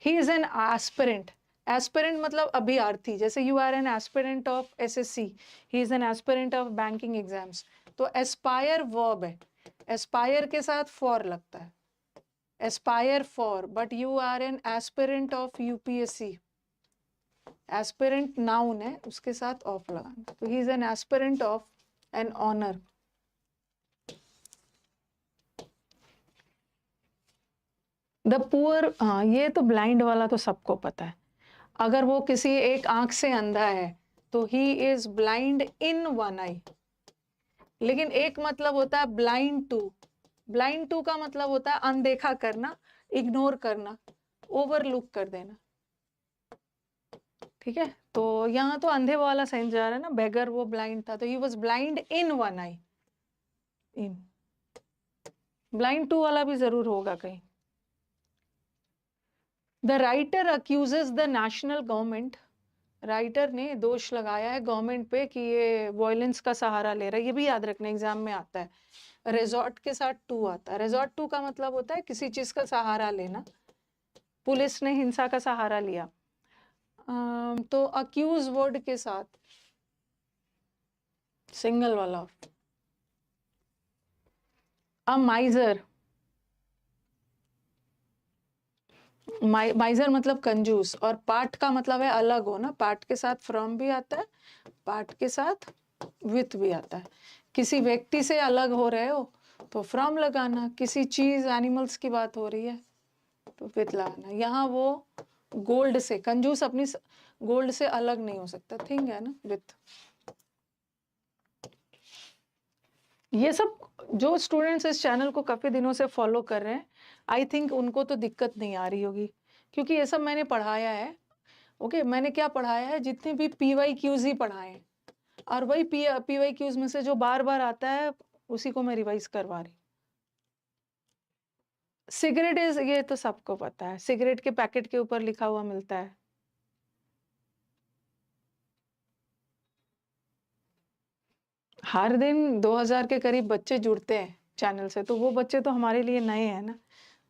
He is an aspirant, aspirant मतलब अभ्यर्थी, जैसे you are an aspirant of SSC, he is an aspirant of banking exams. तो एस्पायर वर्ब है, एस्पायर के साथ फॉर लगता है, aspire for, but you are an aspirant of UPSC, aspirant noun है उसके साथ ऑफ लगाना, तो he is an aspirant of an honour. The poor, हाँ ये तो ब्लाइंड वाला तो सबको पता है, अगर वो किसी एक आंख से अंधा है तो he is blind in one eye. लेकिन एक मतलब होता है ब्लाइंड टू। ब्लाइंड टू का मतलब होता है अनदेखा करना, इग्नोर करना, ओवरलुक कर देना। ठीक है, तो यहाँ तो अंधे वाला सेंस जा रहा है ना, बेगर वो ब्लाइंड था, तो he was blind in one eye. In blind to वाला भी जरूर होगा कहीं। The writer accuses the national government. Writer ने दोष लगाया है गवर्नमेंट पे कि ये वायलेंस का सहारा ले रहा है। ये भी याद रखना, एग्जाम में आता है। रिजॉर्ट के साथ टू आता है। रिजॉर्ट टू का मतलब होता है किसी चीज का सहारा लेना। पुलिस ने हिंसा का सहारा लिया। तो अक्यूज वर्ड के साथ सिंगल वाला अ माइजर। माइजर मतलब कंजूस, और पार्ट का मतलब है अलग हो ना। पार्ट के साथ फ्रॉम भी आता है, पार्ट के साथ विथ भी आता है। किसी व्यक्ति से अलग हो रहे हो तो फ्रॉम लगाना, किसी चीज एनिमल्स की बात हो रही है तो विथ लगाना। यहाँ वो गोल्ड से, कंजूस अपनी गोल्ड से अलग नहीं हो सकता, थिंग है ना, विथ। ये सब जो स्टूडेंट्स इस चैनल को काफी दिनों से फॉलो कर रहे हैं, आई थिंक उनको तो दिक्कत नहीं आ रही होगी, क्योंकि ये सब मैंने पढ़ाया है। ओके, मैंने क्या पढ़ाया है, जितने भी PYQs ही पढ़ाए हैं, और वही PYQs में से जो बार बार आता है उसी को मैं रिवाइज करवा रही। सिगरेट इज, ये तो सबको पता है, सिगरेट के पैकेट के ऊपर लिखा हुआ मिलता है। हर दिन 2000 के करीब बच्चे जुड़ते हैं चैनल से, तो वो बच्चे तो हमारे लिए नए हैं ना।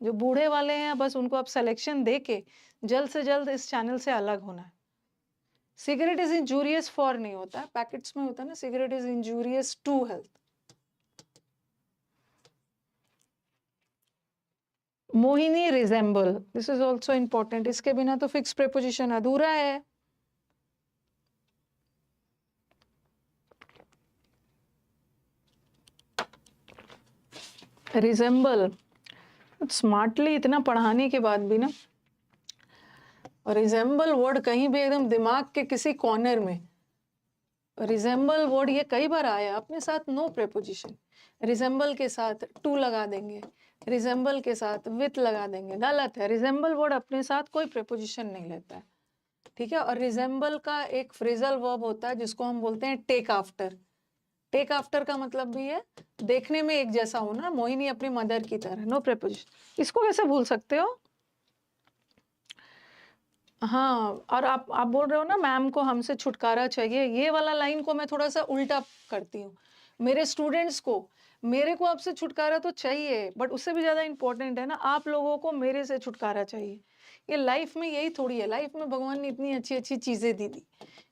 जो बूढ़े वाले हैं बस उनको अब सिलेक्शन दे के जल्द से जल्द इस चैनल से अलग होना है। सिगरेट इज इंजूरियस फॉर नहीं होता, पैकेट्स में होता है ना, cigarette is injurious to health. मोहिनी resemble, this is also important. इसके बिना तो फिक्स प्रेपोजिशन अधूरा है। रिजेंबल स्मार्टली इतना पढ़ाने के बाद भी ना, रिजेंबल वर्ड कहीं भी एकदम दिमाग के किसी कॉर्नर में, रिजेंबल वर्ड ये कई बार आया अपने साथ नो प्रेपोजिशन। रिजेंबल के साथ टू लगा देंगे, रिजेंबल के साथ विथ लगा देंगे, गलत है। रिजेंबल वर्ड अपने साथ कोई प्रेपोजिशन नहीं लेता है, ठीक है। और रिजेंबल का एक फ्रेजल वर्ब होता है जिसको हम बोलते हैं टेक आफ्टर। टेक आफ्टर का मतलब भी है देखने में एक जैसा होना। मोहिनी अपनी मदर की तरह, नो प्रेपोजिशन। इसको कैसे भूल सकते हो? हाँ, और आप बोल रहे हो ना मैम को हमसे छुटकारा चाहिए, ये वाला लाइन को मैं थोड़ा सा उल्टा करती हूँ। मेरे स्टूडेंट्स को, मेरे को आपसे छुटकारा तो चाहिए, बट उससे भी ज्यादा इंपॉर्टेंट है ना आप लोगों को मेरे से छुटकारा चाहिए। ये लाइफ में यही थोड़ी है, लाइफ में भगवान ने इतनी अच्छी अच्छी चीजें दी थी।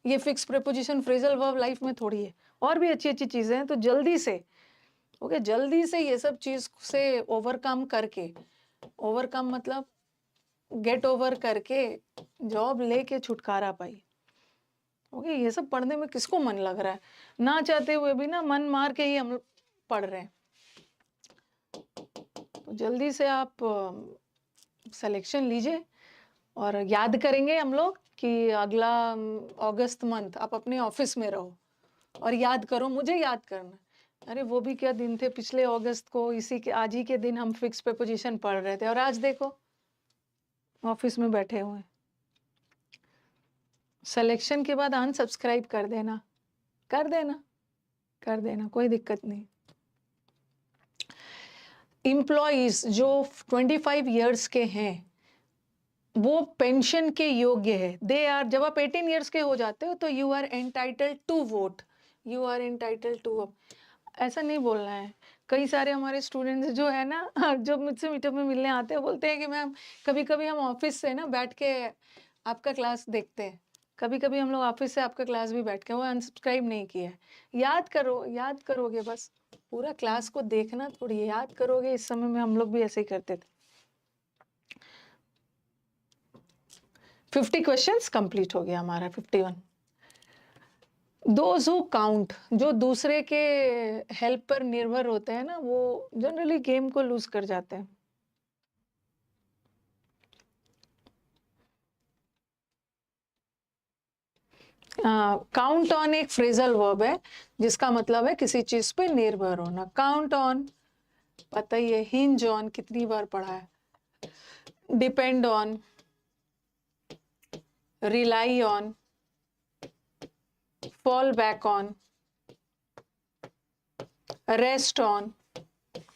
ये fix preposition phrasal verb life में थोड़ी है, और भी अच्छी अच्छी चीजें हैं। तो जल्दी से, ओके, जल्दी से ये सब चीज से ओवरकम करके, ओवरकम मतलब गेट ओवर करके जॉब लेके छुटकारा पाई। ओके, ये सब पढ़ने में किसको मन लग रहा है? ना चाहते हुए भी ना मन मार के ही हम पढ़ रहे हैं। तो जल्दी से आप सिलेक्शन लीजिए, और याद करेंगे हम लोग कि अगला अगस्त मंथ आप अपने ऑफिस में रहो और याद करो, मुझे याद करना। अरे वो भी क्या दिन थे, पिछले अगस्त को इसी के आज ही के दिन हम फिक्स प्रीपोजिशन पढ़ रहे थे, और आज देखो ऑफिस में बैठे हुए हैं। सिलेक्शन के बाद अनसब्सक्राइब कर देना, कर देना, कर देना, कोई दिक्कत नहीं। एम्प्लॉइज जो 25 इयर्स के हैं वो पेंशन के योग्य है। दे आर, जब आप 18 इयर्स के हो जाते हो तो you are entitled to vote, you are entitled to. ऐसा नहीं बोलना है। कई सारे हमारे स्टूडेंट्स जो है ना जो मुझसे मीटअप में मिलने आते हैं, बोलते हैं कि मैम कभी कभी हम ऑफिस से ना बैठ के आपका क्लास देखते हैं, कभी कभी हम लोग ऑफिस से आपका क्लास भी बैठ के, वो अनसब्सक्राइब नहीं किया है। याद करो, याद करोगे, बस पूरा क्लास को देखना थोड़ी, याद करोगे। इस समय में हम लोग भी ऐसे ही करते थे। 50 क्वेश्चंस कंप्लीट हो गया हमारा, 51। दोज हु काउंट, जो दूसरे के हेल्प पर निर्भर होते हैं ना, वो जनरली गेम को लूज कर जाते हैं। काउंट ऑन एक फ्रेजल वर्ब है जिसका मतलब है किसी चीज पे निर्भर होना. काउंट ऑन पता ही है. हिंज ऑन कितनी बार पढ़ा है. Depend on, rely on, fall back on, rest on,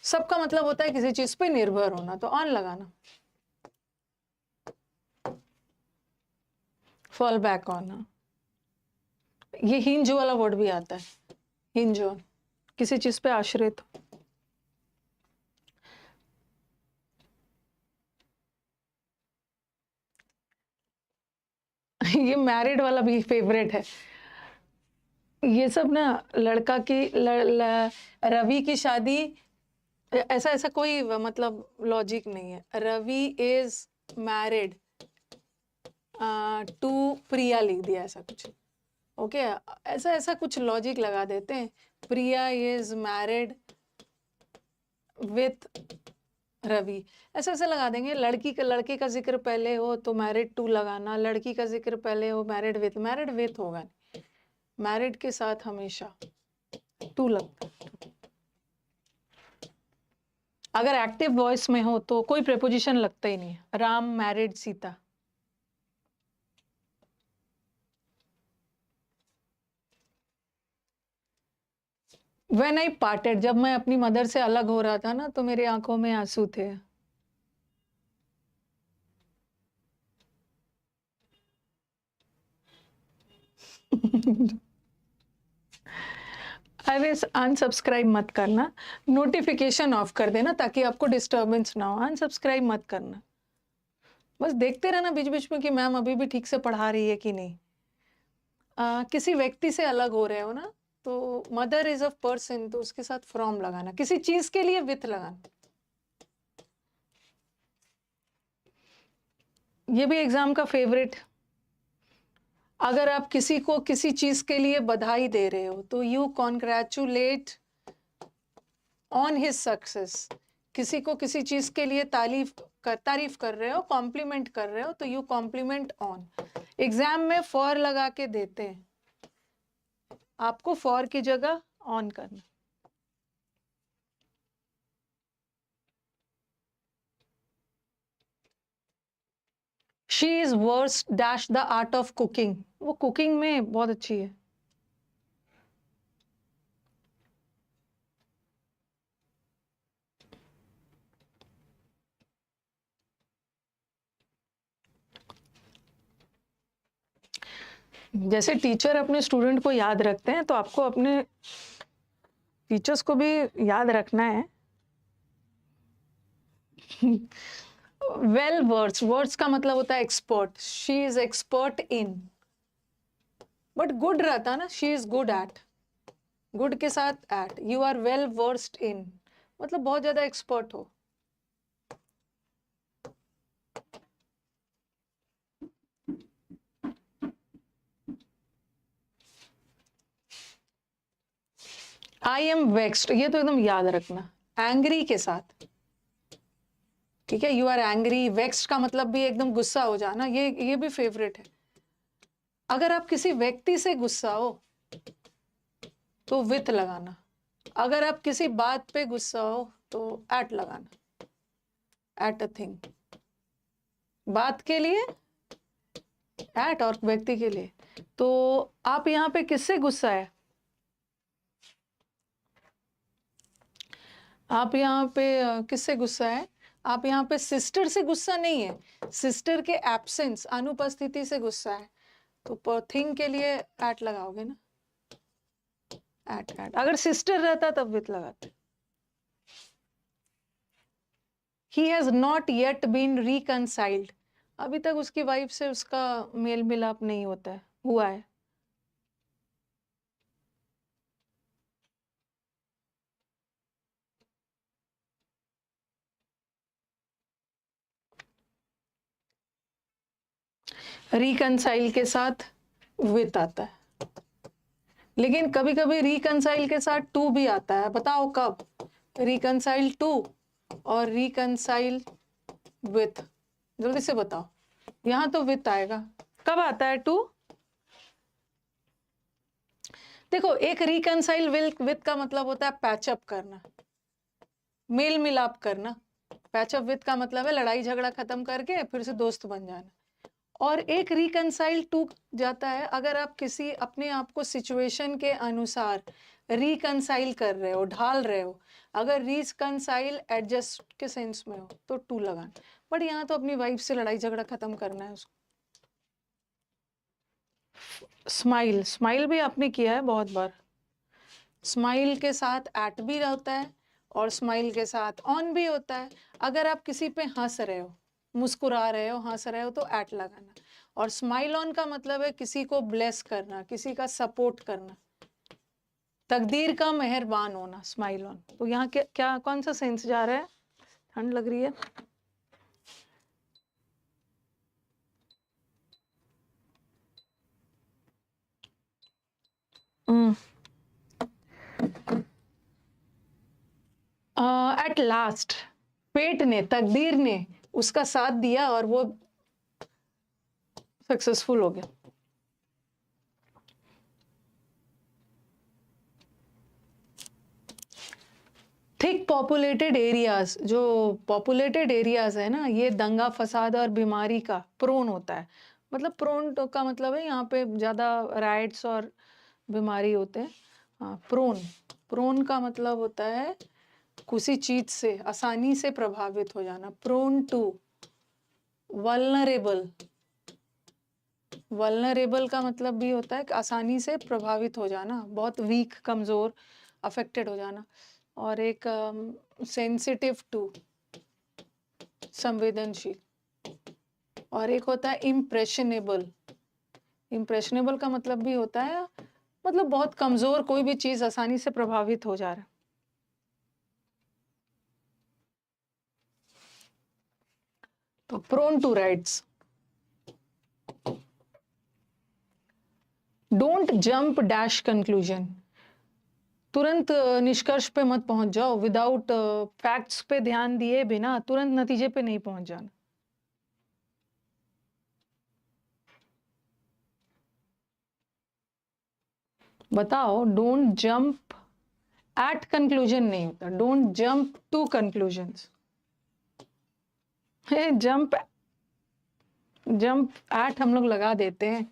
सबका मतलब होता है किसी चीज पे निर्भर होना. तो ऑन लगाना. Fall back on. ये हिंज वाला वर्ड भी आता है. हिंज ऑन किसी चीज पे आश्रित. ये मैरिड वाला भी फेवरेट है. ये सब ना लड़का की रवि की शादी, ऐसा ऐसा कोई मतलब लॉजिक नहीं है. रवि इज मैरिड टू प्रिया लिख दिया ऐसा कुछ. ओके ऐसा ऐसा कुछ लॉजिक लगा देते हैं. प्रिया इज मैरिड विथ रवि, ऐसा ऐसा लगा देंगे. लड़के का जिक्र पहले हो तो मैरिड टू लगाना. लड़की का जिक्र पहले हो मैरिड विथ होगा नहीं. मैरिड के साथ हमेशा टू लगता. अगर एक्टिव वॉइस में हो तो कोई प्रेपोजिशन लगता ही नहीं. Ram married Sita. When I parted, जब मैं अपनी मदर से अलग हो रहा था ना तो मेरी आंखों में आंसू थे. अरे अनसब्सक्राइब मत करना. नोटिफिकेशन ऑफ कर देना ताकि आपको डिस्टरबेंस ना हो. अनसब्सक्राइब मत करना. बस देखते रहना बीच बीच में कि मैम अभी भी ठीक से पढ़ा रही है कि नहीं. किसी व्यक्ति से अलग हो रहे हो ना तो मदर इज ऑफ पर्सन तो उसके साथ फ्रॉम लगाना. किसी चीज के लिए विथ लगाना. ये भी एग्जाम का फेवरेट. अगर आप किसी को किसी चीज के लिए बधाई दे रहे हो तो you congratulate on his success. किसी को किसी चीज के लिए तारीफ कर रहे हो, कॉम्प्लीमेंट कर रहे हो तो यू कॉम्प्लीमेंट ऑन. एग्जाम में फॉर लगा के देते हैं. आपको फॉर की जगह ऑन करना. She is worst dash the art of cooking. वो कुकिंग में बहुत अच्छी है. जैसे टीचर अपने स्टूडेंट को याद रखते हैं तो आपको अपने टीचर्स को भी याद रखना है. वेल वर्ड्स का मतलब होता है expert. She is expert in. But good रहता ना. She is good at. Good के साथ at. You are well versed in मतलब बहुत ज्यादा एक्सपर्ट हो. आई एम वेक्स्ड, ये तो एकदम याद रखना. एंग्री के साथ. ठीक है. You are angry. वेक्स्ड का मतलब भी एकदम गुस्सा हो जाना. ये भी फेवरेट है. अगर आप किसी व्यक्ति से गुस्सा हो तो विथ लगाना. अगर आप किसी बात पे गुस्सा हो तो एट लगाना. At a thing. बात के लिए एट और व्यक्ति के लिए. तो आप यहाँ पे किससे गुस्सा है? आप यहाँ पे किससे गुस्सा है? आप यहाँ पे सिस्टर से गुस्सा नहीं है. सिस्टर के एब्सेंस, अनुपस्थिति से गुस्सा है. तो थिंग के लिए एट लगाओगे ना. एट. अगर सिस्टर रहता तब विथ लगाते. He has not yet been reconciled. अभी तक उसकी वाइफ से उसका मेल मिलाप नहीं होता है, हुआ है. रिकनसाइल के साथ विथ आता है. लेकिन कभी कभी रिकनसाइल के साथ टू भी आता है. बताओ कब? रिकनसाइल टू और रिकनसाइल विथ. जल्दी से बताओ. यहाँ तो विथ आएगा. कब आता है टू? देखो, एक रिकनसाइल विथ का मतलब होता है पैचअप करना, मेल मिलाप करना। पैचअप विथ का मतलब है लड़ाई झगड़ा खत्म करके फिर से दोस्त बन जाना। और एक रिकनसाइल टू जाता है अगर आप किसी अपने आप को सिचुएशन के अनुसार रिकनसाइल कर रहे हो, ढाल रहे हो। अगर रिकनसाइल एडजस्ट के सेंस में हो तो टू लगाना, बट यहाँ तो अपनी वाइफ से लड़ाई झगड़ा खत्म करना है उसको। स्माइल, स्माइल भी आपने किया है बहुत बार। स्माइल के साथ एट भी रहता है और स्माइल के साथ ऑन भी होता है। अगर आप किसी पे हंस रहे हो, मुस्कुरा रहे हो, हंस रहे हो तो एट लगाना। और स्माइल ऑन का मतलब है किसी को ब्लेस करना, किसी का सपोर्ट करना, तकदीर का मेहरबान होना, स्माइल ऑन। तो यहाँ क्या कौन सा सेंस जा रहा है? ठंड लग रही है। एट लास्ट फेट ने, तकदीर ने उसका साथ दिया और वो सक्सेसफुल हो गया। थिक पॉपुलेटेड एरियाज, जो पॉपुलेटेड एरियाज है ना, ये दंगा फसाद और बीमारी का प्रोन होता है। मतलब प्रोन का मतलब है यहाँ पे ज्यादा राइट्स और बीमारी होते हैं। हाँ, प्रोन, प्रोन का मतलब होता है किसी चीज से आसानी से प्रभावित हो जाना। प्रोन टू, वल्नरेबल, वल्नरेबल का मतलब भी होता है कि आसानी से प्रभावित हो जाना, बहुत वीक, कमजोर, अफेक्टेड हो जाना। और एक सेंसिटिव टू, संवेदनशील। और एक होता है इम्प्रेशनेबल। इम्प्रेशनेबल का मतलब भी होता है मतलब बहुत कमजोर, कोई भी चीज आसानी से प्रभावित हो जा रहा है। तो prone to rights. Don't jump dash conclusion, तुरंत निष्कर्ष पे मत पहुंच जाओ। विदाउट फैक्ट्स पे ध्यान दिए बिना तुरंत नतीजे पे नहीं पहुंच जाना। बताओ, डोंट जंप एट कंक्लूजन नहीं होता, don't jump to conclusions. Jump, jump at हम लोग लगा देते हैं।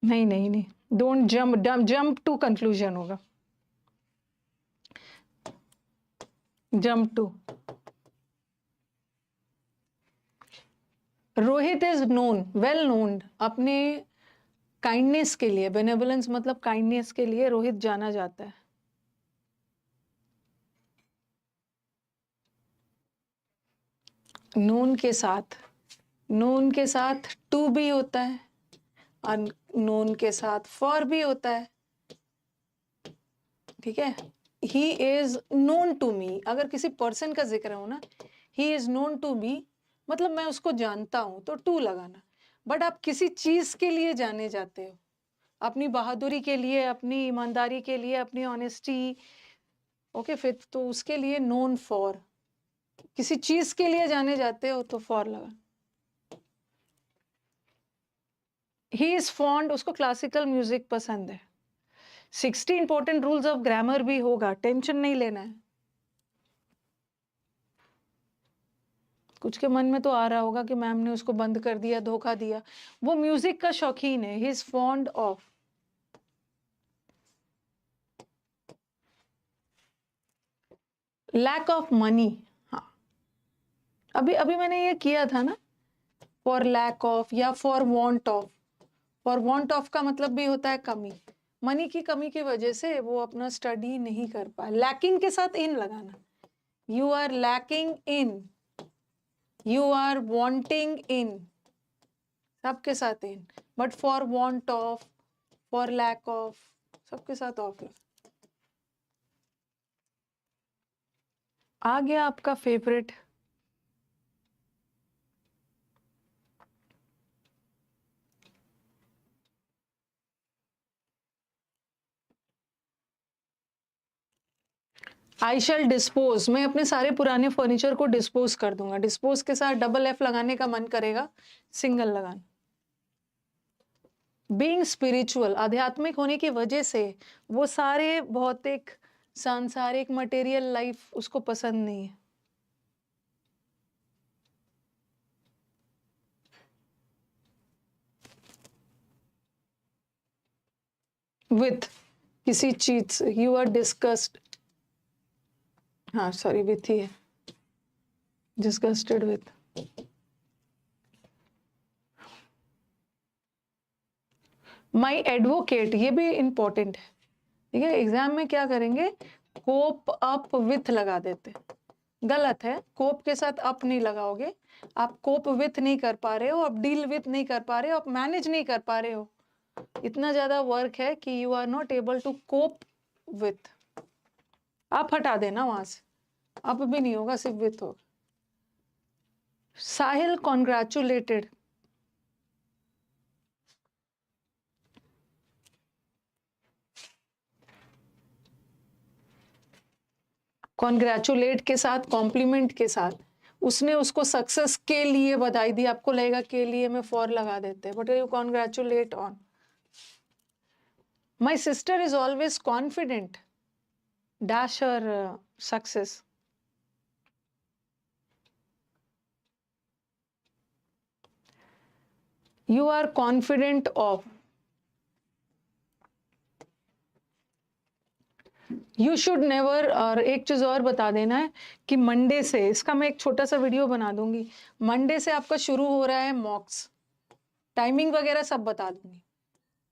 नहीं नहीं नहीं, don't jump, jump to conclusion होगा, jump to. Rohit is known, well known, अपने काइंडनेस के लिए, बेनेवोलेंस मतलब काइंडनेस के लिए रोहित जाना जाता है। नोन के साथ, नोन के साथ टू भी होता है और नोन के साथ फॉर भी होता है। ठीक है, he is known to me, अगर किसी पर्सन का जिक्र हो ना, he is known to me मतलब मैं उसको जानता हूं तो टू लगाना। बट आप किसी चीज के लिए जाने जाते हो, अपनी बहादुरी के लिए, अपनी ईमानदारी के लिए, अपनी ऑनेस्टी, ओके, फिर तो उसके लिए नोन फॉर। किसी चीज के लिए जाने जाते हो तो फॉर लगा। ही इज फॉन्ड, उसको क्लासिकल म्यूजिक पसंद है। 60 इंपॉर्टेंट रूल्स ऑफ ग्रामर भी होगा, टेंशन नहीं लेना है। कुछ के मन में तो आ रहा होगा कि मैम ने उसको बंद कर दिया, धोखा दिया। वो म्यूजिक का शौकीन है, he is fond of. Lack of money, हाँ, अभी अभी मैंने ये किया था ना, फॉर लैक ऑफ या for want of. For want of का मतलब भी होता है कमी, मनी की कमी की वजह से वो अपना स्टडी नहीं कर पाए। लैकिंग के साथ इन लगाना, you are lacking in, you are wanting in, सबके साथ in. But for want of, for lack of, सबके साथ ऑफ है। आ गया आपका फेवरेट, आई शैल डिस्पोज, मैं अपने सारे पुराने फर्नीचर को डिस्पोज कर दूंगा। डिस्पोज के साथ डबल एफ लगाने का मन करेगा, सिंगल लगाना। बीइंग स्पिरिचुअल, आध्यात्मिक होने की वजह से वो सारे भौतिक सांसारिक मटेरियल लाइफ उसको पसंद नहीं है। विथ किसी चीज से यू आर डिस्कस्ड, हाँ सॉरी विथ ही है, डिस्गस्टेड विथ। माई एडवोकेट, ये भी इंपॉर्टेंट है, ठीक है। एग्जाम में क्या करेंगे, कोप अप विथ लगा देते, गलत है। कोप के साथ अप नहीं लगाओगे, आप कोप विथ नहीं कर पा रहे हो, आप डील विथ नहीं कर पा रहे हो, आप मैनेज नहीं कर पा रहे हो, इतना ज्यादा वर्क है कि you are not able to cope with. आप हटा देना वहां से, अप भी नहीं होगा, सिर्फ विथ होगा। साहिल कॉन्ग्रेचुलेटेड, कॉन्ग्रेचुलेट के साथ कॉम्प्लीमेंट के साथ उसने उसको सक्सेस के लिए बधाई दी, आपको लगेगा के लिए में फॉर लगा देते, but you congratulate on. My sister is always confident dash her success. You are confident of, you should never. और एक चीज और बता देना है कि मंडे से, इसका मैं एक छोटा सा वीडियो बना दूंगी, मंडे से आपका शुरू हो रहा है मॉक्स, टाइमिंग वगैरह सब बता दूंगी।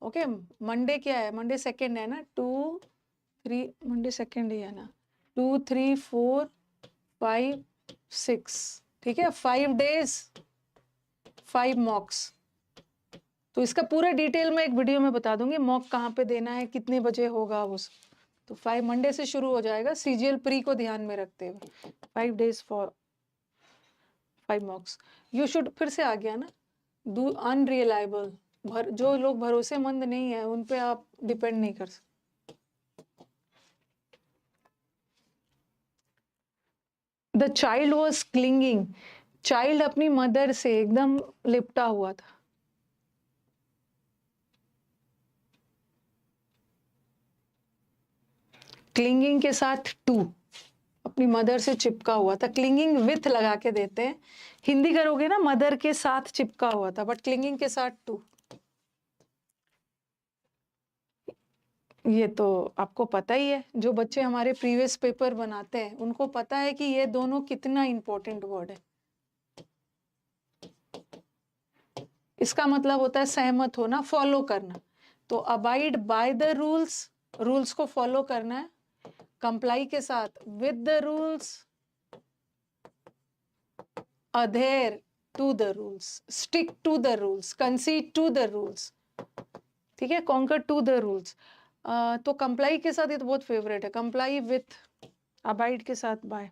ओके, मंडे क्या है, मंडे सेकेंड है ना, 2 3, मंडे सेकेंड ही है ना, 2 3 4 5 6, ठीक है, 5 days 5 मॉक्स। तो इसका पूरा डिटेल में एक वीडियो में बता दूंगी, मॉक कहाँ पे देना है, कितने बजे होगा वो सब। तो 5 मंडे से शुरू हो जाएगा, सीजीएल प्री को ध्यान में रखते हुए 5 days फॉर 5 मॉक्स। यू शुड फिर से आ गया ना, डू अनरिलायबल, जो लोग भरोसेमंद नहीं है उन पे आप डिपेंड नहीं कर सकते। The child was clinging, child अपनी मदर से एकदम लिपटा हुआ था। क्लिंगिंग के साथ टू, अपनी मदर से चिपका हुआ था। क्लिंगिंग विथ लगा के देते हैं, हिंदी करोगे ना, मदर के साथ चिपका हुआ था, बट क्लिंगिंग के साथ टू। ये तो आपको पता ही है, जो बच्चे हमारे प्रीवियस पेपर बनाते हैं उनको पता है कि ये दोनों कितना इंपॉर्टेंट वर्ड है। इसका मतलब होता है सहमत होना, फॉलो करना। तो abide by the rules, rules को फॉलो करना है, कंप्लाई के साथ with the rules, adhere to the rules, stick to the rules, concede to the rules, ठीक है, कॉन्कर टू द रूल्स। तो कंप्लाई के साथ ये तो बहुत फेवरेट है, कंप्लाई विथ, अबाइड के साथ by.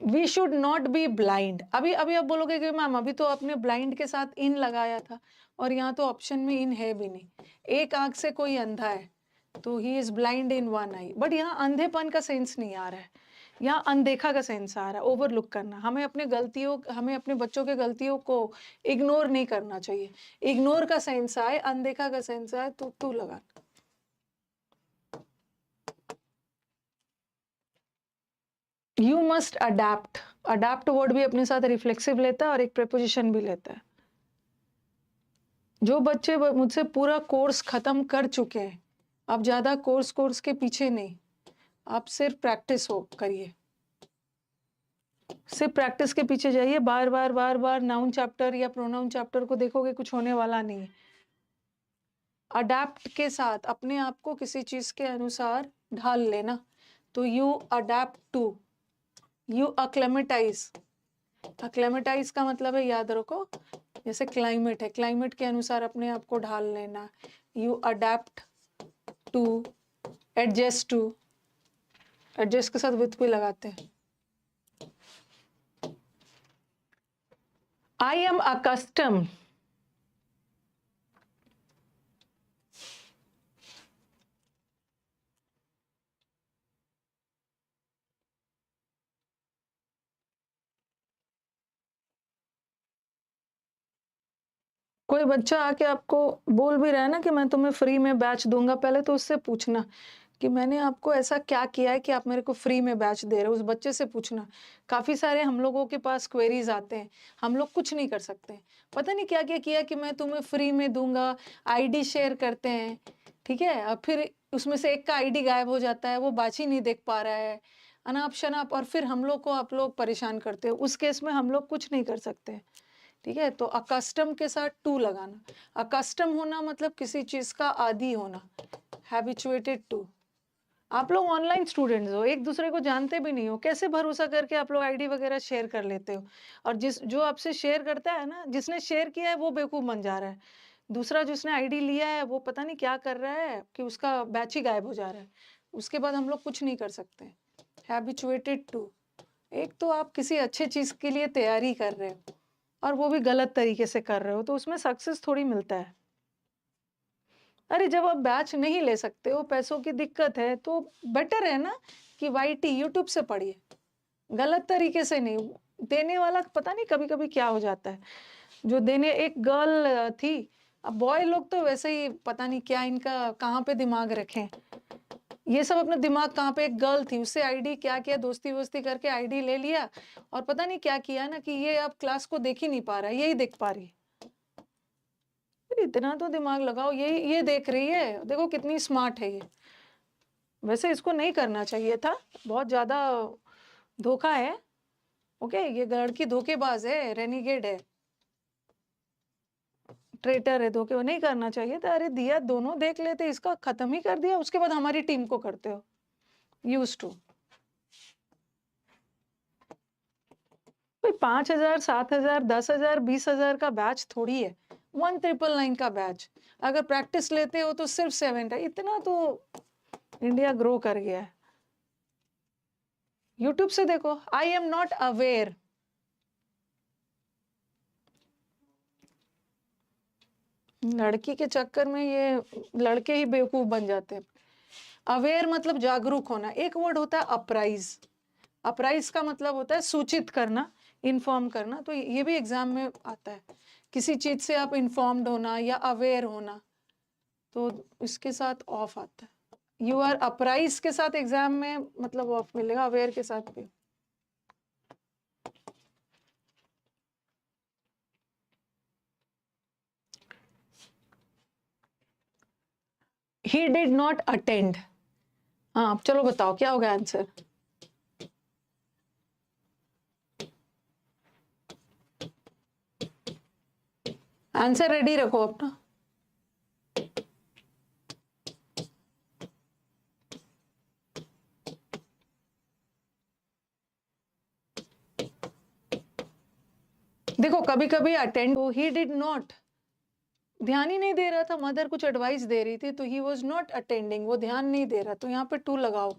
We should not be blind, अभी अभी आप बोलोगे कि मैम अभी तो आपने ब्लाइंड के साथ इन लगाया था, और यहाँ तो ऑप्शन में इन है भी नहीं। एक आंख से कोई अंधा है तो he is blind in one I, but यहाँ अंधेपन का सेंस नहीं आ रहा है, यहाँ अनदेखा का सेंस आ रहा है, ओवरलुक करना। हमें अपने गलतियों, हमें अपने बच्चों के गलतियों को इग्नोर नहीं करना चाहिए। इग्नोर का सेंस आए, अनदेखा का सेंस आए तो तू लगा। You must adapt, adapt word भी अपने साथ रिफ्लेक्सिव लेता है और एक प्रेपोजिशन भी लेता है। जो बच्चे मुझसे पूरा कोर्स खत्म कर चुके हैं, अब ज्यादा कोर्स के पीछे नहीं, आप सिर्फ प्रैक्टिस हो करिए, सिर्फ प्रैक्टिस के पीछे जाइए, बार बार नाउन चैप्टर या प्रोनाउन चैप्टर को देखोगे कुछ होने वाला नहीं है। अडेप्ट के साथ अपने आप को किसी चीज के अनुसार ढाल लेना, तो you adapt to, you acclimatise. Acclimatise का मतलब है, याद रखो, जैसे क्लाइमेट है, क्लाइमेट के अनुसार अपने आप को ढाल लेना, you adapt to, adjust to, adjust के साथ विथ भी लगाते हैं। आई एम अकस्टम, कोई बच्चा आके आपको बोल भी रहा है ना कि मैं तुम्हें फ्री में बैच दूंगा, पहले तो उससे पूछना कि मैंने आपको ऐसा क्या किया है कि आप मेरे को फ्री में बैच दे रहे हो। उस बच्चे से पूछना। काफ़ी सारे हम लोगों के पास क्वेरीज आते हैं, हम लोग कुछ नहीं कर सकते, पता नहीं क्या क्या किया कि मैं तुम्हें फ्री में दूंगा, आईडी शेयर करते हैं, ठीक है। अब फिर उसमें से एक का आईडी गायब हो जाता है, वो बैच ही नहीं देख पा रहा है, अनाप शनाप, और फिर हम लोग को आप लोग परेशान करते हो। उस केस में हम लोग कुछ नहीं कर सकते, ठीक है। तो अकस्टम के साथ टू लगाना। अकस्टम होना मतलब किसी चीज का आदी होना, हैबिचुएटेड टू। आप लोग ऑनलाइन स्टूडेंट्स हो, एक दूसरे को जानते भी नहीं हो, कैसे भरोसा करके आप लोग आईडी वगैरह शेयर कर लेते हो। और जो आपसे शेयर करता है ना, जिसने शेयर किया है वो बेवकूफ बन जा रहा है, दूसरा जिसने आईडी लिया है वो पता नहीं क्या कर रहा है कि उसका बैच ही गायब हो जा रहा है। उसके बाद हम लोग कुछ नहीं कर सकते। हैबिचुएटेड टू, एक तो आप किसी अच्छे चीज के लिए तैयारी कर रहे हो और वो भी गलत तरीके से कर रहे हो, तो उसमें सक्सेस थोड़ी मिलता है। अरे जब आप बैच नहीं ले सकते हो, पैसों की दिक्कत है, तो बेटर है ना कि वाईटी यूट्यूब से पढ़िए, गलत तरीके से नहीं। देने वाला पता नहीं कभी कभी क्या हो जाता है, जो देने, एक गर्ल थी, अब बॉय लोग तो वैसे ही पता नहीं क्या इनका कहाँ पे दिमाग रखें, ये सब अपना दिमाग कहाँ पे। एक गर्ल थी, उससे आईडी क्या किया, दोस्ती वोस्ती करके आईडी ले लिया, और पता नहीं क्या किया ना कि ये अब क्लास को देख ही नहीं पा रहा है, यही देख पा रही है। इतना तो दिमाग लगाओ, ये देख रही है, देखो कितनी स्मार्ट है ये। वैसे इसको नहीं करना चाहिए था, बहुत ज्यादा धोखा है। ओके, ये लड़की धोखेबाज है, रेनिगेड है, ट्रेटर है, धोखे नहीं करना चाहिए था। अरे दिया, दोनों देख लेते, इसका खत्म ही कर दिया, उसके बाद हमारी टीम को करते हो यूज टू। 5,000, 7,000, 10,000, 20,000 का बैच थोड़ी है, 1,999 का बैच। अगर प्रैक्टिस लेते हो तो सिर्फ 7 है, इतना तो इंडिया ग्रो कर गया है। यूट्यूब से देखो, आई एम नॉट अवेयर, लड़की के चक्कर में ये लड़के ही बेवकूफ बन जाते हैं। अवेयर मतलब जागरूक होना। एक वर्ड होता है अपराइज, अपराइज का मतलब होता है सूचित करना, इन्फॉर्म करना, तो ये भी एग्जाम में आता है। किसी चीज से आप इन्फॉर्म्ड होना या अवेयर होना, तो इसके साथ ऑफ आता है। यू आर अपराइज के साथ एग्जाम में मतलब ऑफ मिलेगा, अवेयर के साथ भी। He did not attend. हाँ चलो बताओ क्या होगा आंसर। आंसर रेडी रखो अपना। देखो कभी कभी अटेंड, ही डिड नॉट, ध्यान ही नहीं दे रहा था, मदर कुछ एडवाइस दे रही थी, तो ही वॉज नॉट अटेंडिंग, वो ध्यान नहीं दे रहा, तो यहाँ पे टू लगाओ।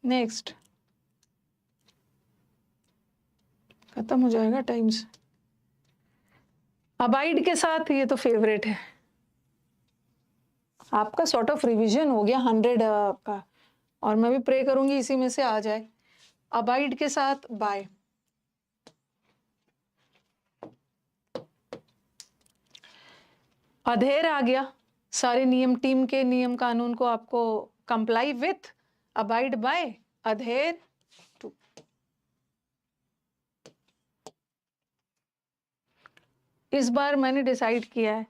नेक्स्ट, खत्म हो जाएगा टाइम से। अबाइड के साथ, ये तो फेवरेट है आपका, सॉर्ट ऑफ रिवीजन हो गया 100 का, और मैं भी प्रे करूंगी इसी में से आ जाए। अबाइड के साथ बाय। अधेर आ गया, सारे नियम, टीम के नियम कानून को आपको comply with, abide by, adhere to. इस बार मैंने डिसाइड किया है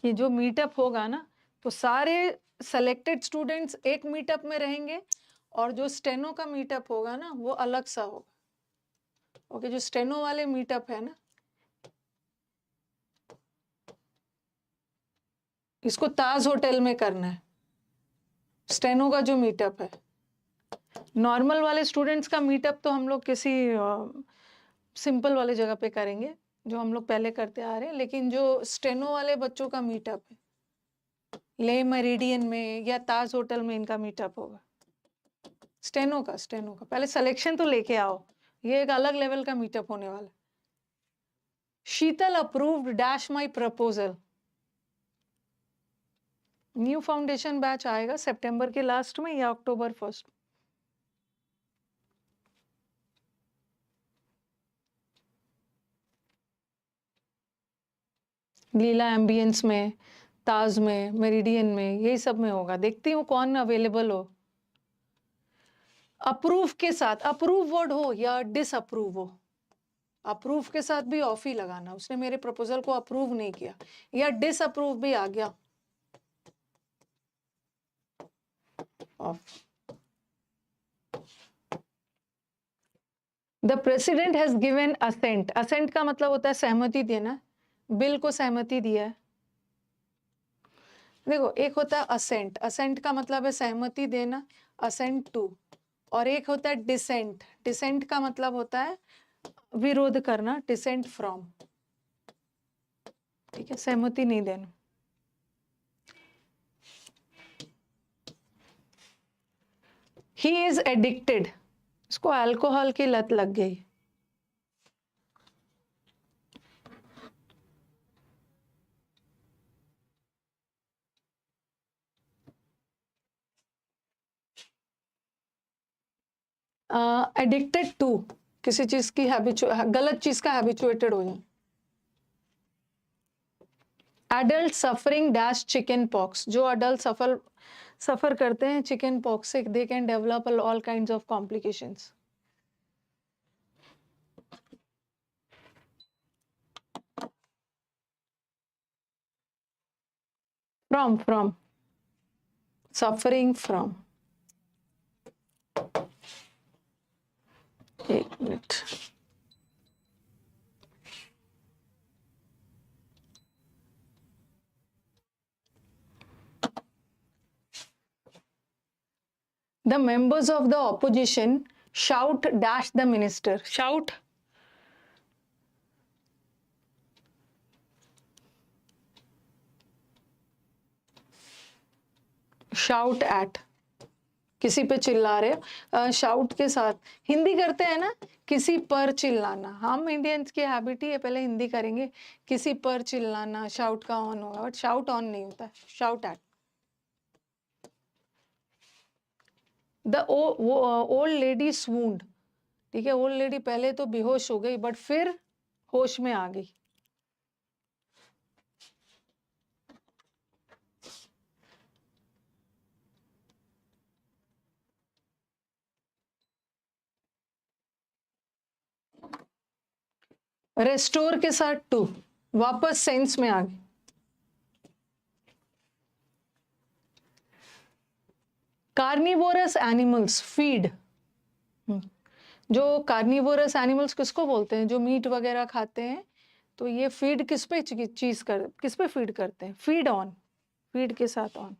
कि जो मीटअप होगा ना, तो सारे सेलेक्टेड स्टूडेंट्स एक मीटअप में रहेंगे, और जो स्टेनो का मीटअप होगा ना वो अलग सा होगा। ओके, जो स्टेनो वाले मीटअप है ना, इसको ताज होटल में करना है, स्टेनो का जो मीटअप है। नॉर्मल वाले स्टूडेंट्स का मीटअप तो हम लोग किसी सिंपल वाले जगह पे करेंगे, जो हम लोग पहले करते आ रहे हैं, लेकिन जो स्टेनो वाले बच्चों का मीटअप है, ले मेरिडियन में या ताज होटल में इनका मीटअप होगा। स्टेनो का पहले सिलेक्शन तो लेके आओ, ये एक अलग लेवल का मीटअप होने वाला। Sheetal approved dash my proposal. New foundation batch आएगा सितंबर के लास्ट में या अक्टूबर फर्स्ट। लीला एम्बियंस में, ताज में, मेरिडियन में, यही सब में होगा। देखती हूँ कौन अवेलेबल हो। अप्रूव के साथ, अप्रूव वर्ड हो या डिसअप्रूव हो, अप्रूव के साथ भी ऑफ ही लगाना। उसने मेरे प्रपोजल को अप्रूव नहीं किया, या डिसअप्रूव भी आ गया, of. The president has given assent, assent का मतलब होता है सहमति देना, बिल को सहमति दिया है। देखो, एक होता है असेंट, असेंट का मतलब है सहमति देना, असेंट टू, और एक होता है डिसेंट, डिसेंट का मतलब होता है विरोध करना, डिसेंट फ्रॉम, ठीक है, सहमति नहीं देना। ही इज एडिक्टेड, इसको अल्कोहल की लत लग गई। एडिक्टेड टू, किसी चीज की गलत चीज का हैबिचुएटेड हो जाए। Adult suffering dash chicken pox, जो अडल्ट सफर करते हैं चिकन पॉक्स से, they can develop all kinds of complications. from suffering from, एक minute, the members of the opposition shout dash the minister, shout shout at, किसी पे चिल्ला रहे, shout के साथ हिंदी करते हैं ना, किसी पर चिल्लाना, हम इंडियंस की हैबिट ही है, पहले हिंदी करेंगे, किसी पर चिल्लाना, शाउट का ऑन होगा, बट शाउट ऑन नहीं होता, shout at. The old lady swooned, ठीक है, ओल्ड लेडी पहले तो बेहोश हो गई, बट फिर होश में आ गई। रेस्टोर के साथ टू, वापस सेंस में आ गई। कार्निवोरस एनिमल्स फीड, जो कार्निवोरस एनिमल्स किसको बोलते हैं, जो मीट वगैरह खाते हैं, तो ये फीड किस पे फीड करते हैं, फीड ऑन, फीड के साथ ऑन।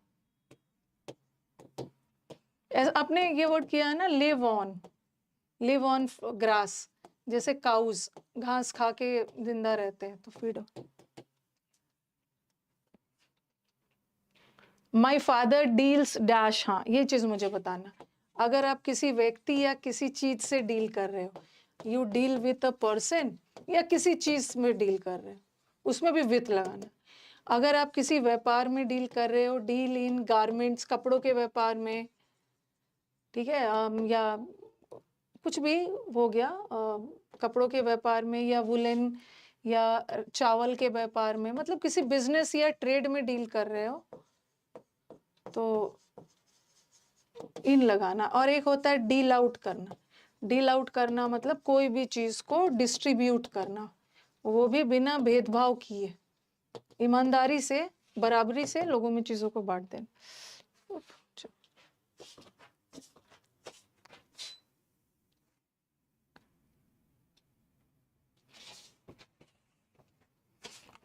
आपने ये वर्ड किया है ना, लिव ऑन ग्रास, जैसे काउज घास खा के जिंदा रहते हैं, तो feed on. My father deals dash, हाँ ये चीज मुझे बताना, अगर आप किसी व्यक्ति या किसी चीज से डील कर रहे हो, you deal with a person, या किसी चीज में डील कर रहे हो, उसमें भी विथ लगाना। अगर आप किसी व्यापार में डील कर रहे हो, डील इन गारमेंट्स, कपड़ों के व्यापार में, ठीक है, या कुछ भी हो गया, कपड़ों के व्यापार में, या वुलन या चावल के व्यापार में, मतलब किसी बिजनेस या ट्रेड में डील कर रहे हो, तो इन लगाना। और एक होता है डील आउट करना, डील आउट करना मतलब कोई भी चीज को डिस्ट्रीब्यूट करना, वो भी बिना भेदभाव किए, ईमानदारी से, बराबरी से लोगों में चीजों को बांट देना।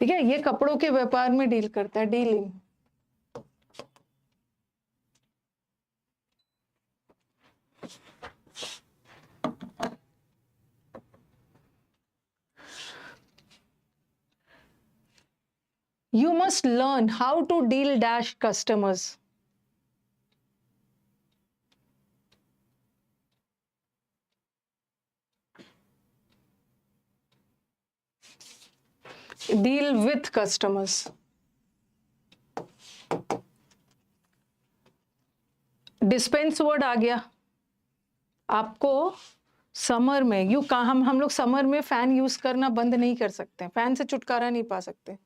ठीक है, ये कपड़ों के व्यापार में डील करता है, dealing. You must learn how to deal dash customers. Deal with customers. Dispense word आ गया आपको। समर में हम लोग समर में फैन यूज करना बंद नहीं कर सकते, फैन से छुटकारा नहीं पा सकते,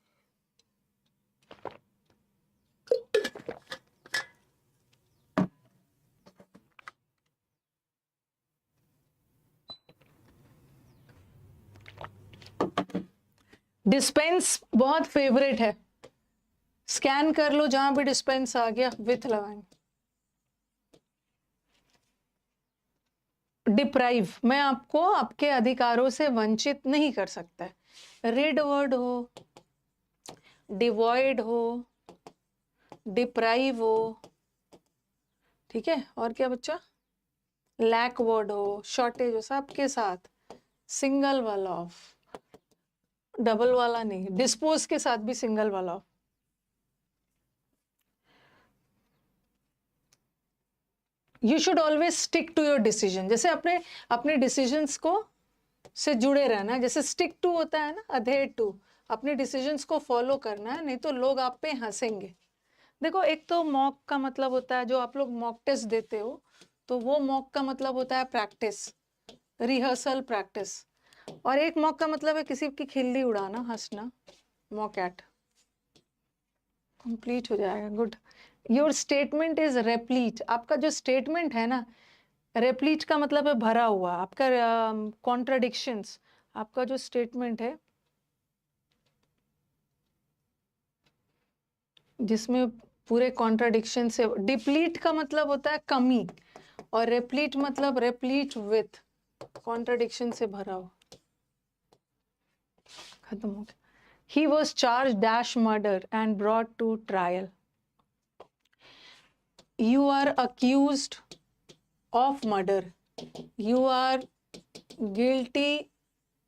डिस्पेंस बहुत फेवरेट है, स्कैन कर लो, जहां भी डिस्पेंस आ गया विथ लगाएंगे। डिप्राइव, मैं आपको आपके अधिकारों से वंचित नहीं कर सकता है। रिड वर्ड हो, डिवॉइड हो, डिप्राइव हो, ठीक है। और क्या बच्चा, लैक वर्ड हो, शॉर्टेज हो, सबके साथ सिंगल वाला ऑफ, डबल वाला नहीं, डिस्पोज के साथ भी सिंगल वाला of. You should always stick to your decision, जैसे अपने अपने डिसीजंस को से जुड़े रहना है, जैसे स्टिक टू होता है ना, अधेर टू, अपने डिसीजंस को फॉलो करना है, नहीं तो लोग आप पे हंसेंगे। देखो, एक तो मॉक का मतलब होता है, जो आप लोग मॉक टेस्ट देते हो, तो वो मॉक का मतलब होता है प्रैक्टिस, रिहर्सल, प्रैक्टिस। और एक मॉक का मतलब है किसी की खिल्ली उड़ाना, हंसना, मॉक एट। कंप्लीट हो जाएगा, गुड। योर स्टेटमेंट इज रेप्लीट, आपका जो स्टेटमेंट है ना, रेप्लीट का मतलब है भरा हुआ, आपका कॉन्ट्राडिक्शंस, आपका जो स्टेटमेंट है जिसमें पूरे कॉन्ट्राडिक्शन से। डिप्लीट का मतलब होता है कमी, और रेप्लीट मतलब रेप्लीट विथ, कॉन्ट्राडिक्शन से भरा हुआ। खत्म हो गया। He was charged dash murder and brought to trial. You are accused of murder. You are guilty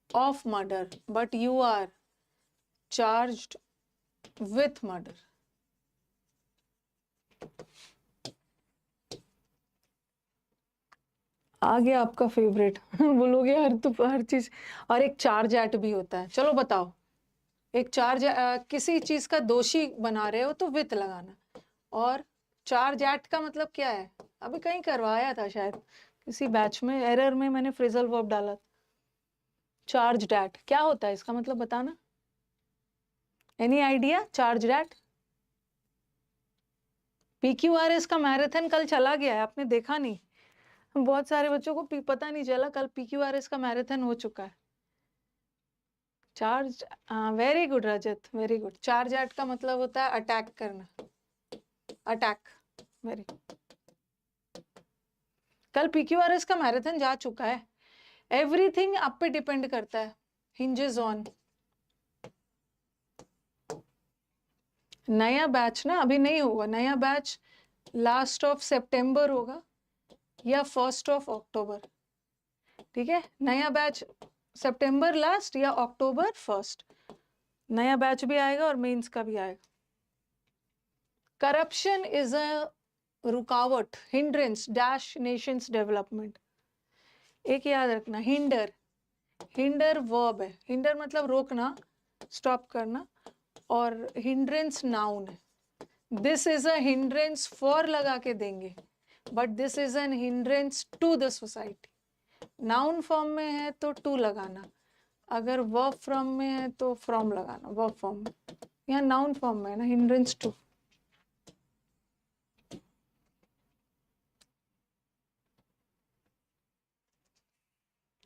of murder, but you are charged with murder. आ गया आपका फेवरेट बोलोगे हर चीज। और एक चार्ज एट भी होता है, चलो बताओ। एक चार्ज, किसी चीज का दोषी बना रहे हो तो विथ लगाना। और चार्ज एट का मतलब क्या है, अभी कहीं करवाया था शायद किसी बैच में, एरर में मैंने फ्रेजल वर्ब डाला। चार्ज एट क्या होता है, इसका मतलब बताना। Any idea, charge at. PQRS का मैराथन कल चला गया है, आपने देखा नहीं? बहुत सारे बच्चों को पता नहीं चला, कल PQRS का मैराथन हो चुका है। Charge, very good Rajat, very good. Charge at का मतलब होता है अटैक करना, अटैक, वेरी गुड। कल PQRS का मैराथन जा चुका है। एवरीथिंग आप पे डिपेंड करता है, हिंजेस ऑन। नया बैच ना अभी नहीं होगा, नया बैच लास्ट ऑफ सितंबर होगा या फर्स्ट ऑफ अक्टूबर, ठीक है। नया बैच सितंबर लास्ट या अक्टूबर फर्स्ट, नया बैच भी आएगा और मेंस का भी आएगा। करप्शन इज अ रुकावट, हिंड्रेंस डैश नेशंस डेवलपमेंट। एक याद रखना, हिंडर, हिंडर वर्ब है, हिंडर मतलब रोकना, स्टॉप करना, और हिंड्रेंस नाउन है। This is a hindrance for लगा के देंगे, but this is an hindrance to the society. Noun form में है तो टू लगाना, अगर वर्ब फॉर्म में है तो फ्रॉम लगाना, वर्ब फॉर्म में। यहाँ नाउन फॉर्म में है ना, हिंड्रेंस टू।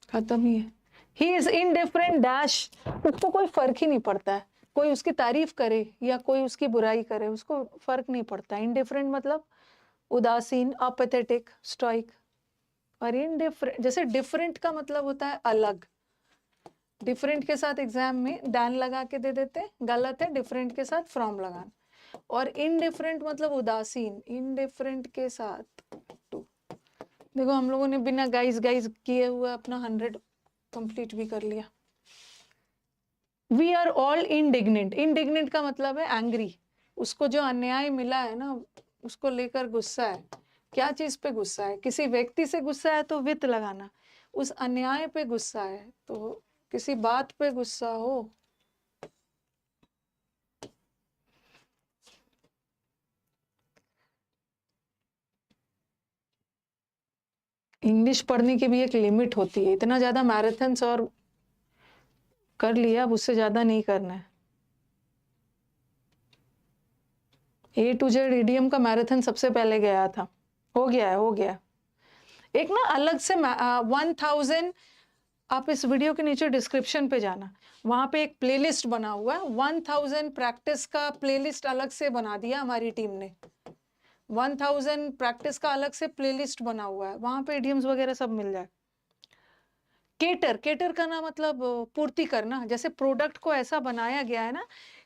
खत्म ही है। ही इज इनडिफरेंट डैश, उसको कोई फर्क ही नहीं पड़ता है, कोई उसकी तारीफ करे या कोई उसकी बुराई करे, उसको फर्क नहीं पड़ता। इनडिफरेंट मतलब उदासीन, अपैथेटिक, स्टोइक। और इनडिफरेंट, जैसे डिफरेंट का मतलब होता है अलग, डिफरेंट के साथ एग्जाम में डैन लगा के दे देते, गलत है, डिफरेंट के साथ फ्रॉम लगाना। और इनडिफरेंट मतलब उदासीन, इनडिफरेंट के साथ टू। देखो हम लोगों ने बिना गाइस गाइस किए हुए अपना 100 कंप्लीट भी कर लिया। We are all indignant, indignant का मतलब है एंग्री, उसको जो अन्याय मिला है ना उसको लेकर गुस्सा है। क्या चीज पे गुस्सा है, किसी व्यक्ति से गुस्सा है तो वित लगाना, उस अन्याय पे गुस्सा है तो किसी बात पे गुस्सा हो। इंग्लिश पढ़ने की भी एक लिमिट होती है, इतना ज्यादा मैराथन्स और कर लिया, अब उससे ज्यादा नहीं करना है। A to Z इडियम का मैराथन सबसे पहले गया था, हो गया है, हो गया। एक ना अलग से 1000 आप इस वीडियो के नीचे डिस्क्रिप्शन पे जाना, वहाँ पे एक प्लेलिस्ट बना हुआ है, 1000 प्रैक्टिस का प्लेलिस्ट अलग से बना दिया हमारी टीम ने। 1000 प्रैक्टिस का अलग से प्लेलिस्ट बना हुआ है, वहाँ पे इडियम्स वगैरह सब मिल जाए। केटर, केटर करना मतलब पूर्ति करना, जैसे प्रोडक्ट को ऐसा बनाया गया है ना,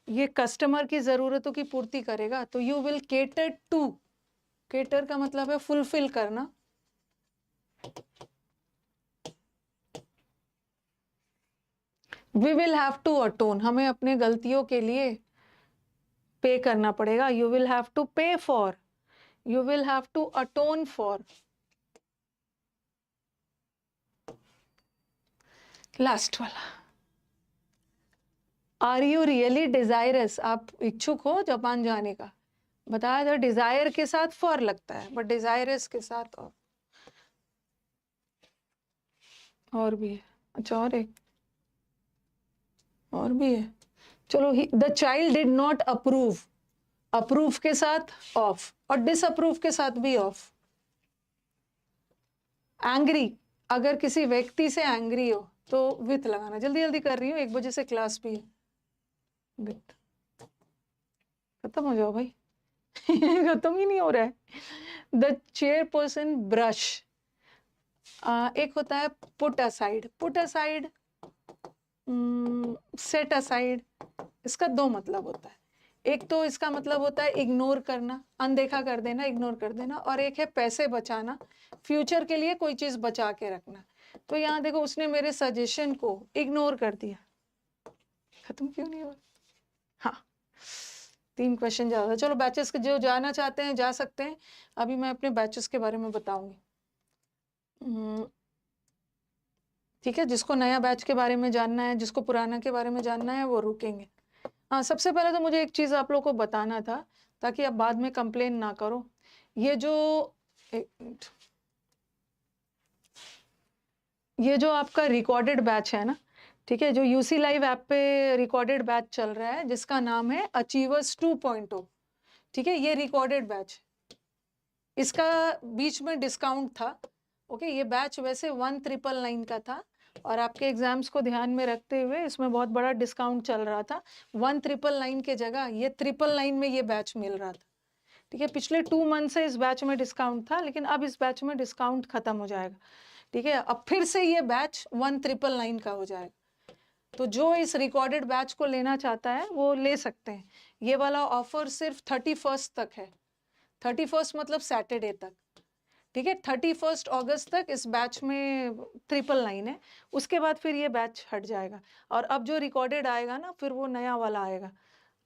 ये कस्टमर की ज़रूरतों की पूर्ति करेगा, तो you will cater to. Cater का मतलब है फुलफिल करना। We will have to atone, हमें अपने गलतियों के लिए पे करना पड़ेगा। You will have to pay for, you will have to atone for. Last वाला, आर यू रियली डिजायरस, आप इच्छुक हो जापान जाने का। बताया था डिजायर के साथ फॉर लगता है, बट डिजायरस के साथ और भी है। अच्छा, और भी है। चलो, the child did not approve, approve के साथ ऑफ, और डिसअप्रूव के साथ भी ऑफ। एंग्री, अगर किसी व्यक्ति से एंग्री हो तो विथ लगाना। जल्दी जल्दी कर रही हूँ, 1 बजे से क्लास भी है। विथ, खत्म हो जाओ भाई। खत्म ही नहीं हो रहा है। द चेयरपर्सन ब्रश, एक होता है put aside, put aside, set aside. इसका 2 मतलब होता है। एक तो इसका मतलब होता है इग्नोर करना, अनदेखा कर देना, इग्नोर कर देना, और एक है पैसे बचाना, फ्यूचर के लिए कोई चीज बचा के रखना। तो यहाँ देखो, उसने मेरे सजेशन को इग्नोर कर दिया। खत्म क्यों नहीं हुआ? हाँ, 3 क्वेश्चन ज्यादा। चलो, बैचेस के जो जाना चाहते हैं जा सकते हैं। अभी मैं अपने बैचेस के बारे में बताऊंगी। ठीक है, जिसको नया बैच के बारे में जानना है, जिसको पुराना के बारे में जानना है, वो रुकेंगे। हाँ, सबसे पहले तो मुझे एक चीज़ आप लोग को बताना था, ताकि आप बाद में कंप्लेन ना करो। ये जो एक मिनट, ये जो आपका रिकॉर्डेड बैच है ना, ठीक है, जो यूसी लाइव ऐप पे रिकॉर्डेड बैच चल रहा है, जिसका नाम है अचीवर्स 2.0, ठीक है, ये रिकॉर्डेड बैच, इसका बीच में डिस्काउंट था। ओके, ये बैच वैसे 1999 का था, और आपके एग्जाम्स को ध्यान में रखते हुए इसमें बहुत बड़ा डिस्काउंट चल रहा था। 1999 के जगह ये 999 में ये बैच मिल रहा था। ठीक है, पिछले 2 मंथ से इस बैच में डिस्काउंट था, लेकिन अब इस बैच में डिस्काउंट खत्म हो जाएगा। ठीक है, अब फिर से ये बैच 1999 का हो जाएगा। तो जो इस रिकॉर्डेड बैच को लेना चाहता है वो ले सकते हैं। ये वाला ऑफर सिर्फ 31 तक है। 31 मतलब सैटरडे तक। ठीक है, 31 अगस्त तक इस बैच में 999 है। उसके बाद फिर ये बैच हट जाएगा, और अब जो रिकॉर्डेड आएगा ना, फिर वो नया वाला आएगा।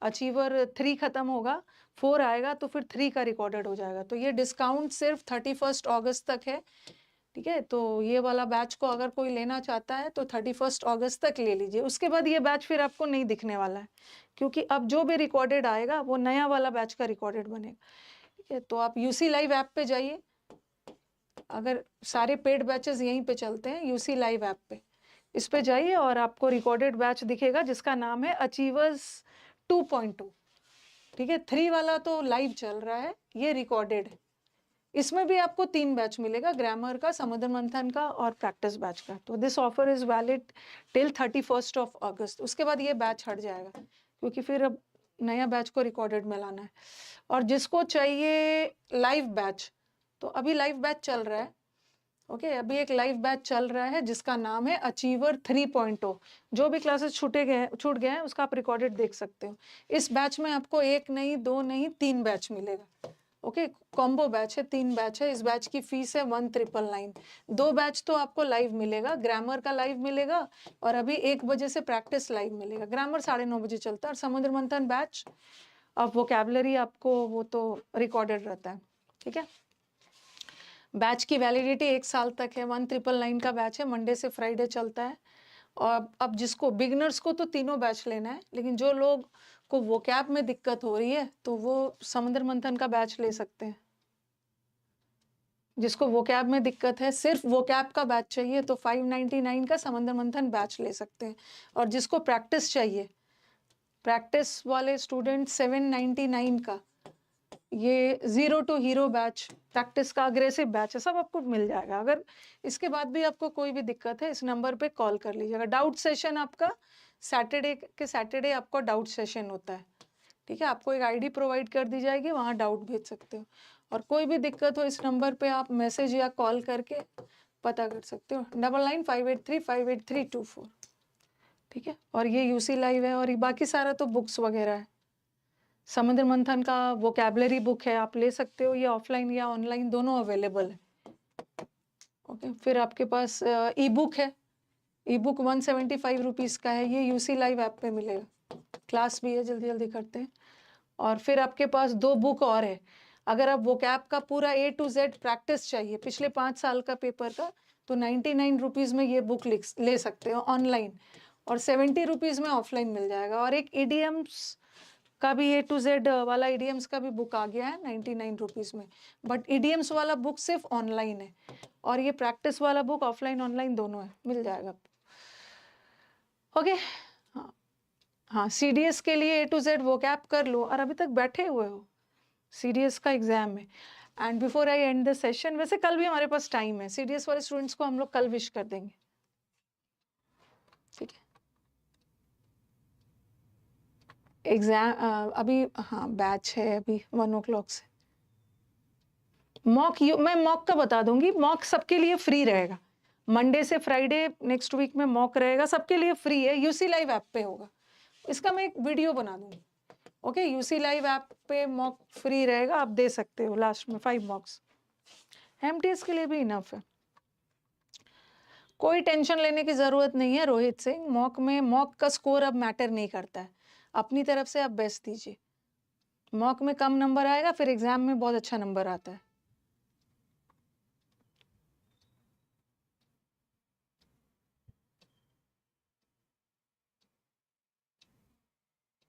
अचीवर 3 खत्म होगा, 4 आएगा, तो फिर 3 का रिकॉर्डेड हो जाएगा। तो ये डिस्काउंट सिर्फ 31 अगस्त तक है। ठीक है, तो ये वाला बैच को अगर कोई लेना चाहता है तो 31 अगस्त तक ले लीजिए। उसके बाद ये बैच फिर आपको नहीं दिखने वाला है, क्योंकि अब जो भी रिकॉर्डेड आएगा वो नया वाला बैच का रिकॉर्डेड बनेगा। ठीक है, तो आप यूसी लाइव ऐप पे जाइए। अगर सारे पेड बैचेस यहीं पे चलते हैं, यूसी लाइव ऐप पे, इस पे जाइए और आपको रिकॉर्डेड बैच दिखेगा, जिसका नाम है अचीवर्स 2.2। ठीक है, 3 वाला तो लाइव चल रहा है, ये रिकॉर्डेड है। इसमें भी आपको 3 बैच मिलेगा, ग्रामर का, समुद्र मंथन का और प्रैक्टिस बैच का। तो this offer is valid till 31 अगस्त। उसके बाद ये बैच हट जाएगा, क्योंकि फिर अब नया बैच को रिकॉर्डेड में लाना है। और जिसको चाहिए लाइव बैच, तो अभी लाइव बैच चल रहा है। ओके, अभी एक लाइव बैच चल रहा है जिसका नाम है अचीवर 3.0। जो भी क्लासेस छूट गए हैं उसका आप रिकॉर्डेड देख सकते हो। इस बैच में आपको 1 नहीं, 2 नहीं, 3 बैच मिलेगा। ओके, कॉम्बो बैच है, 3 बैच है। इस बैच की फीस है 1999। 2 बैच तो आपको लाइव मिलेगा, ग्रामर का लाइव मिलेगा, और अभी 1 बजे से प्रैक्टिस लाइव मिलेगा। ग्रामर 9:30 बजे चलता है, और समुद्र मंथन बैच अब वोकैबुलरी आपको वो तो रिकॉर्डेड रहता है। ठीक है, बैच की वैलिडिटी 1 साल तक है। 1999 का बैच है, मंडे से फ्राइडे चलता है। और अब जिसको बिगनर्स को तो तीनों बैच लेना है, लेकिन जो लोग को वोकैब में दिक्कत हो रही है तो वो समुद्र मंथन का बैच ले सकते हैं। जिसको वोकैब में दिक्कत है, सिर्फ वोकैब का बैच चाहिए, तो 599 का समुद्र मंथन बैच ले सकते हैं। और जिसको प्रैक्टिस चाहिए, प्रैक्टिस वाले स्टूडेंट 799 का ये 0 टू हीरो बैच, प्रैक्टिस का अग्रेसिव बैच है, सब आपको मिल जाएगा। अगर इसके बाद भी आपको कोई भी दिक्कत है, इस नंबर पे कॉल कर लीजिएगा। डाउट सेशन आपका सैटरडे के सैटरडे आपका डाउट सेशन होता है, ठीक है। आपको एक आईडी प्रोवाइड कर दी जाएगी, वहाँ डाउट भेज सकते हो। और कोई भी दिक्कत हो इस नंबर पे आप मैसेज या कॉल करके पता कर सकते हो, 9958358324, ठीक है। और ये यूसी लाइव है, और ये बाकी सारा तो बुक्स वगैरह है। समुद्र मंथन का वोकैबुलरी बुक है, आप ले सकते हो, ये ऑफलाइन या ऑनलाइन दोनों अवेलेबल है, ओके। फिर आपके पास ई बुक है, ई बुक 175 रुपीज़ का है, ये यूसी लाइव ऐप पे मिलेगा। क्लास भी है, जल्दी जल्दी करते हैं। और फिर आपके पास 2 बुक और है। अगर आप वोकैब का पूरा A to Z प्रैक्टिस चाहिए पिछले 5 साल का पेपर का, तो 99 रुपीज़ में ये बुक ले सकते हो ऑनलाइन, और 70 रुपीज़ में ऑफलाइन मिल जाएगा। और एक ईडीएम्स का भी A to Z वाला ईडीएम्स का भी बुक आ गया है 99 रुपीज़ में, बट ईडीएम्स वाला बुक सिर्फ ऑनलाइन है, और ये प्रैक्टिस वाला बुक ऑफलाइन ऑनलाइन दोनों है, मिल जाएगा, ओके। हाँ हाँ, CDS के लिए A to Z वोकैब कर लो, और अभी तक बैठे हुए हो, CDS का एग्जाम है। And before I and the session, वैसे कल भी हमारे पास टाइम है, CDS वाले स्टूडेंट्स को हम लोग कल विश कर देंगे, ठीक है। एग्जाम अभी, हाँ बैच है अभी 1 o'clock से। मैं मॉक का बता दूंगी, मॉक सबके लिए फ्री रहेगा, मंडे से फ्राइडे नेक्स्ट वीक में मॉक रहेगा, सबके लिए फ्री है, यूसी लाइव ऐप पे होगा। इसका मैं एक वीडियो बना दूंगी, ओके। यूसी लाइव ऐप पे मॉक फ्री रहेगा, आप दे सकते हो। लास्ट में 5 मॉक्स एमटीएस के लिए भी इनफ है, कोई टेंशन लेने की जरूरत नहीं है रोहित सिंह। मॉक का स्कोर अब मैटर नहीं करता है, अपनी तरफ से आप बेस्ट दीजिए। मॉक में कम नंबर आएगा, फिर एग्जाम में बहुत अच्छा नंबर आता है।